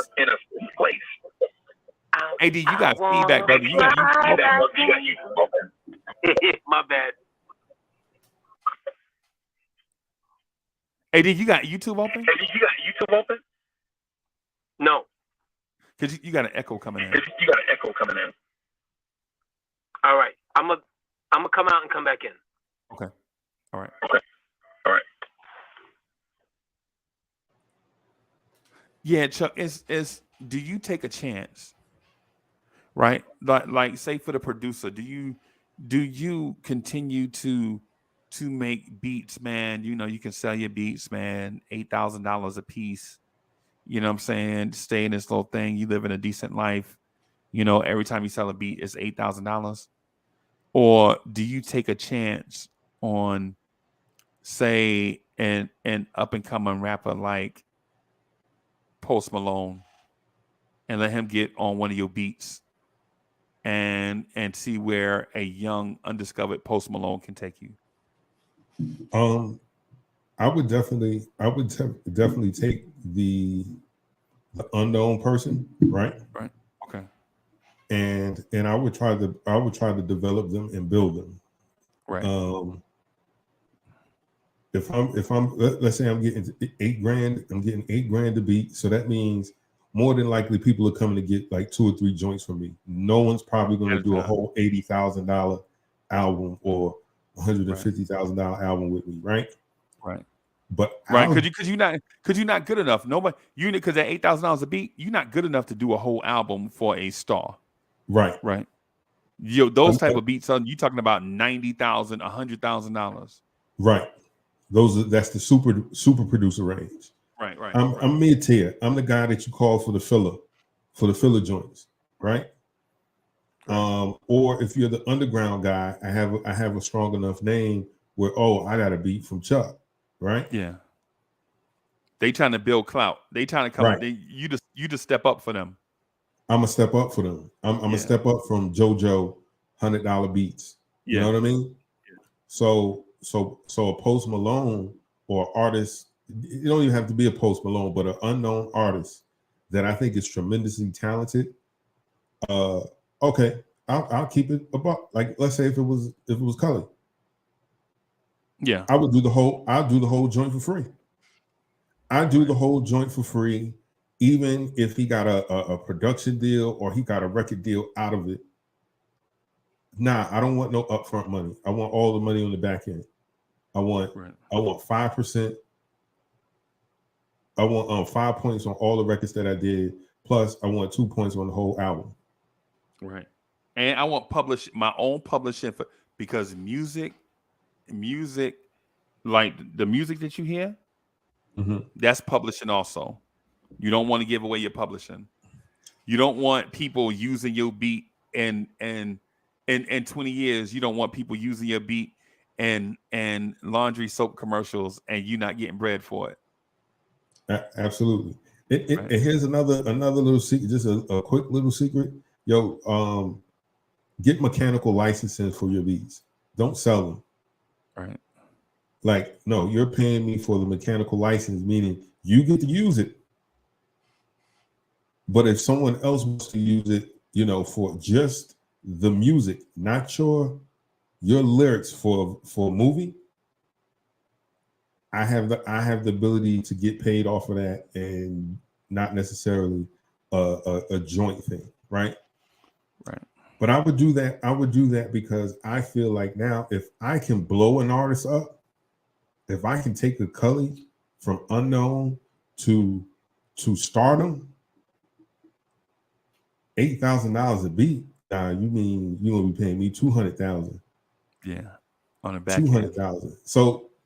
AD, you got feedback, brother. You got My bad. AD, you got YouTube open? No. Because you got an echo coming in. All right. I'm gonna come out and come back in. Okay. All right. Yeah, Chuck, it's do you take a chance? Right? Like say for the producer, do you continue to make beats, man? You know, you can sell your beats, man, $8,000 a piece. You know what I'm saying? Stay in this little thing. You live in a decent life. You know, every time you sell a beat, it's $8,000. Or do you take a chance on, say, an up and coming rapper like Post Malone and let him get on one of your beats and see where a young undiscovered Post Malone can take you? I would definitely take the unknown person, right? Right. Okay. And I would try to develop them and build them. Right. If I'm let's say I'm getting $8,000, I'm getting $8,000 to beat. So that means more than likely people are coming to get like 2 or 3 joints from me. No one's probably going to do a whole $80,000 album or $150,000 album with me, right? Right. But right, because you're not good enough. Nobody, because at $8,000 a beat, you're not good enough to do a whole album for a star. Right. Right. Yo, those type of beats you talking about $90,000, $100,000. Right. That's the super producer range. Right. I'm mid-tier. I'm the guy that you call for the filler joints, right? Or if you're the underground guy, I have a strong enough name where I got a beat from Chuck, right? Yeah. They trying to build clout. They trying to come. Right. You just step up for them. I'm gonna step up for them. I'm gonna step up from JoJo $100 beats. You know what I mean? Yeah. So a Post Malone or artist, you don't even have to be a Post Malone, but an unknown artist that I think is tremendously talented. Okay, I'll keep it about, like, let's say if it was Cully. Yeah, I'll do the whole joint for free. I do the whole joint for free, even if he got a production deal or he got a record deal out of it. Nah, I don't want no upfront money. I want all the money on the back end. I want 5%. I want 5 points on all the records that I did. Plus, I want 2 points on the whole album. Right. And I want my own publishing because music, like the music that you hear, that's publishing also. You don't want to give away your publishing. You don't want people using your beat and 20 years, you don't want people using your beat and laundry soap commercials and you not getting bread for it. Absolutely. And here's another little secret, just a quick little secret. Yo, get mechanical licensing for your beats. Don't sell them. Right. Like, no, you're paying me for the mechanical license, meaning you get to use it. But if someone else wants to use it, for just the music, not your lyrics for a movie, I have the ability to get paid off of that and not necessarily a joint thing, right? Right. But I would do that because I feel like now if I can blow an artist up, if I can take a Cully from unknown to stardom, $8,000 a beat. You mean you gonna be paying me $200,000? Yeah, on the back. $200,000.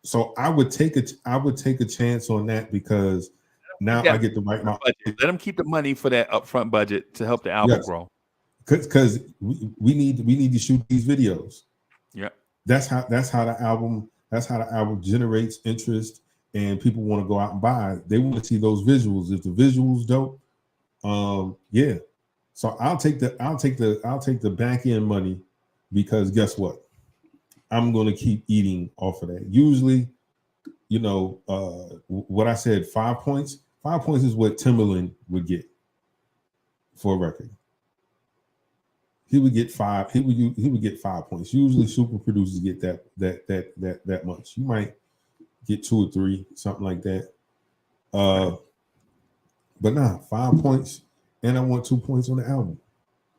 So I would take a chance on that because now I get to write my budget. Let them keep the money for that upfront budget to help the album grow. Because we need to shoot these videos. Yeah, that's how the album generates interest and people want to go out and buy. They want to see those visuals. If the visuals dope, yeah. So I'll take the back end money because guess what? I'm going to keep eating off of that. Usually, what I said, 5 points. 5 points is what Timberland would get for a record. He would get 5. He would get 5 points. Usually, super producers get that much. You might get 2 or 3, something like that. But nah, 5 points, and I want 2 points on the album.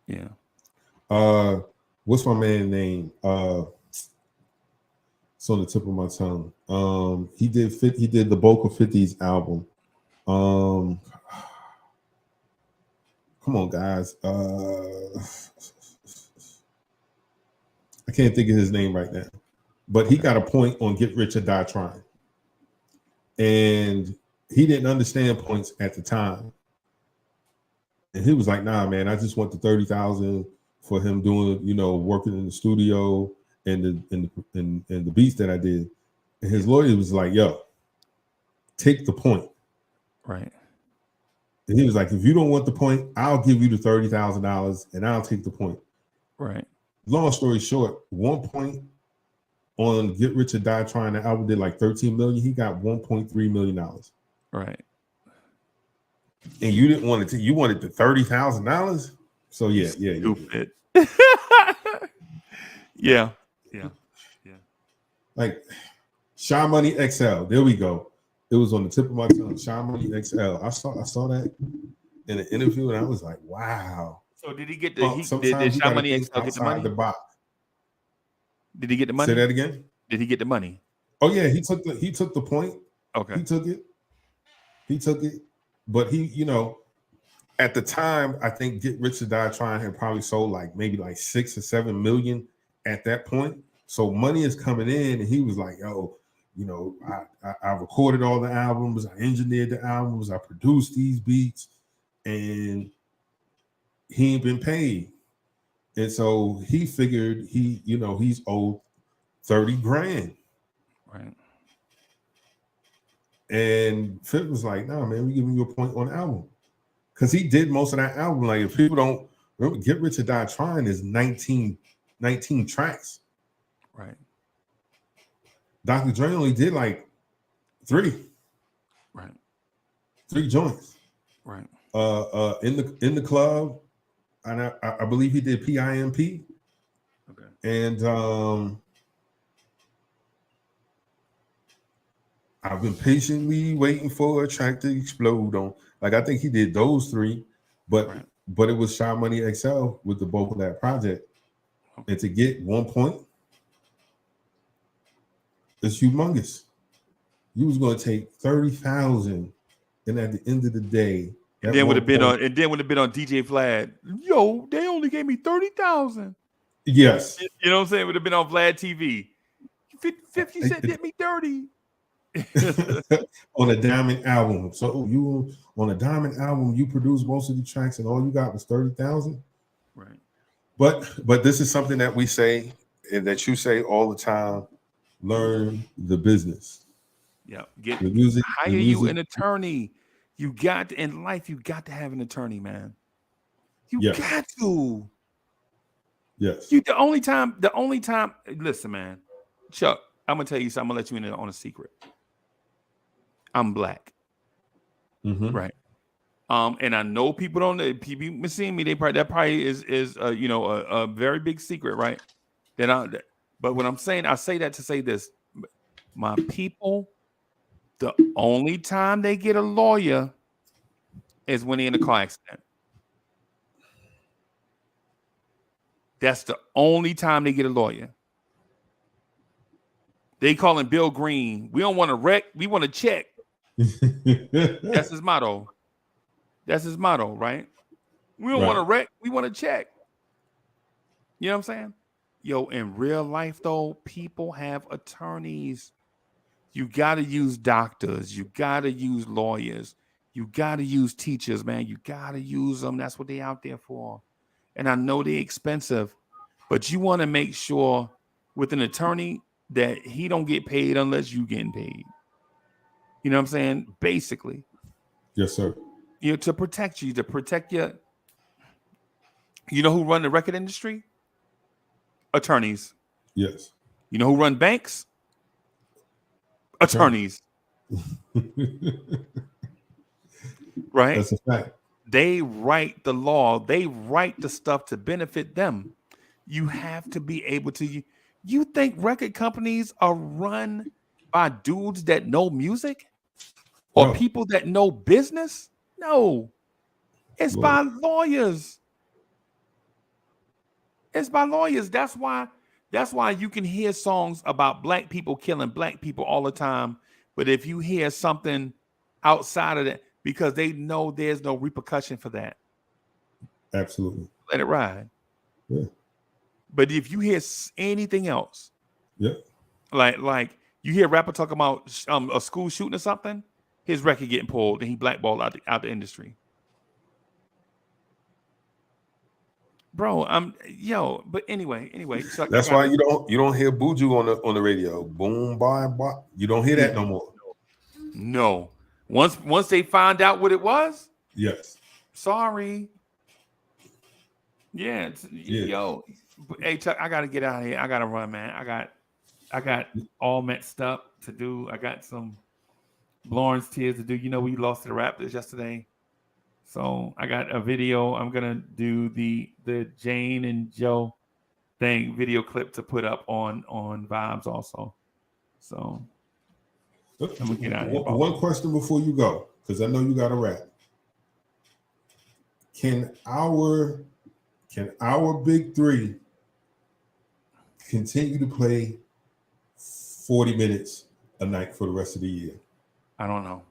Yeah. What's my man's name? It's on the tip of my tongue. He did the bulk of 50's album. Come on, guys. I can't think of his name right now, but he got a point on Get Rich or Die Trying, and he didn't understand points at the time, and he was like, "Nah, man, I just want the 30,000 for him doing, working in the studio and the beats that I did." And his lawyer was like, "Yo, take the point." Right. And he was like, "If you don't want the point, I'll give you the $30,000 and I'll take the point." Right. Long story short, 1 point on Get Rich or Die Trying, the album did like 13 million. He got $1.3 million. Right. And you didn't want it you wanted the $30,000. So yeah. Stupid. Yeah. Like Shy Money XL. There we go. It was on the tip of my tongue. Shy Money XL. I saw that in an interview, and I was like, wow. So did he get the? Did Shy Money XL get the money? Did he get the money? Say that again. Did he get the money? Oh yeah, he took the point. Okay. He took it. But he, at the time, I think Get Rich or Die Trying had probably sold maybe 6 or 7 million at that point. So money is coming in, and he was like, yo, I recorded all the albums, I engineered the albums, I produced these beats, and he ain't been paid. And so he figured he's owed 30 grand. Right. And Fit was like, "No, man, we giving you a point on the album." Because he did most of that album. Like, if people don't remember, Get Rich or Die Trying is 19 tracks. Right. Dr. Dre only did 3. Right. 3 joints. Right. In the club, and I believe he did PIMP. Okay. And I've been patiently waiting for a track to explode on. I think he did those 3, but it was Shy Money XL with the bulk of that project. Okay. And to get 1 point, it's humongous. You was going to take 30,000, and at the end of the day, and then would have been on DJ Vlad. Yo, they only gave me 30,000. Yes. You know what I'm saying? It would have been on Vlad TV. 50 Cent did me 30. On a Diamond album. So you on a Diamond album, you produced most of the tracks, and all you got was 30,000. Right. But this is something that we say and that you say all the time. Learn the business. Yeah. Hire you an attorney. You got in life, you got to have an attorney, man. You got to. Yes. The only time, listen, man. Chuck, I'm gonna tell you something. I'm gonna let you in on a secret. I'm black. Mm-hmm. Right. And I know people don't people seeing me, that probably is a very big secret, right? But what I'm saying, I say that to say this. My people, the only time they get a lawyer is when they're in a car accident. That's the only time they get a lawyer. They calling Bill Green. We don't want to wreck. We want to check. That's his motto. That's his motto, right? We don't want to wreck. We want to check. You know what I'm saying? Yo, in real life, though, people have attorneys. You got to use doctors. You got to use lawyers. You got to use teachers, man. You got to use them. That's what they out there for. And I know they're expensive, but you want to make sure with an attorney that he don't get paid unless you getting paid. You know what I'm saying? Basically. Yes, sir. You know, to protect you, to protect your. You know who run the record industry? Attorneys. Yes. You know who run banks? Attorneys. Right? That's a fact. They write the law. They write the stuff to benefit them. You have to be able to. You think record companies are run by dudes that know music or people that know business? No. It's by lawyers. It's by lawyers. That's why you can hear songs about black people killing black people all the time. But if you hear something outside of that, because they know there's no repercussion for that. Absolutely. Let it ride. Yeah. But if you hear anything else, like you hear a rapper talking about a school shooting or something, his record getting pulled and he blackballed out the industry. Bro, but anyway. So that's why you don't hear Buju on the radio. Boom, bye. You don't hear that no more. No. Once they find out what it was, yes. Sorry. Yeah. Yo. Hey Chuck, I gotta get out of here. I gotta run, man. I got all messed up to do. I got some Lawrence tears to do. You know, we lost to the Raptors yesterday. So I got a video. I'm gonna do the Jane and Joe thing video clip to put up on Vibes also. So I'm gonna get out of here. One question before you go, because I know you got to wrap. Can our big three continue to play 40 minutes a night for the rest of the year? I don't know.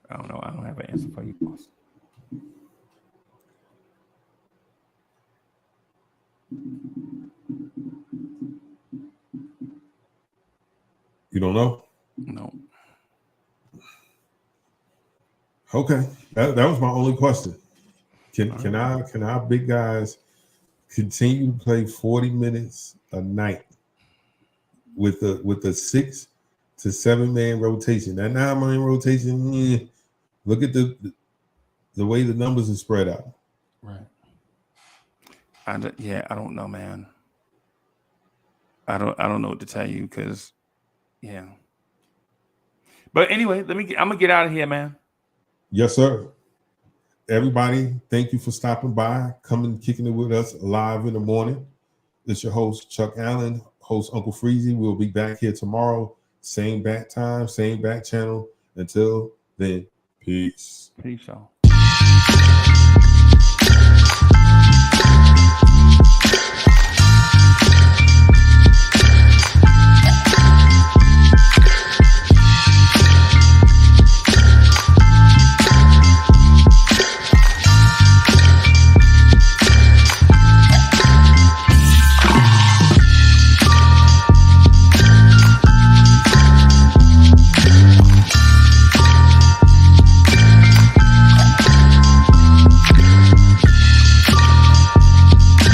I don't have an answer for you, boss. You don't know? No. Okay. That was my only question. Can our big guys continue to play 40 minutes a night with a 6 to 7 man rotation? That 9 man rotation, look at the way the numbers are spread out. Right. I don't know, man. I don't know what to tell you because, yeah. But anyway, I'm gonna get out of here, man. Yes, sir. Everybody, thank you for stopping by, coming, kicking it with us live in the morning. It's your host, Chuck Allen, host Uncle Freezy. We'll be back here tomorrow, same bat time, same bat channel. Until then, peace. Peace, y'all.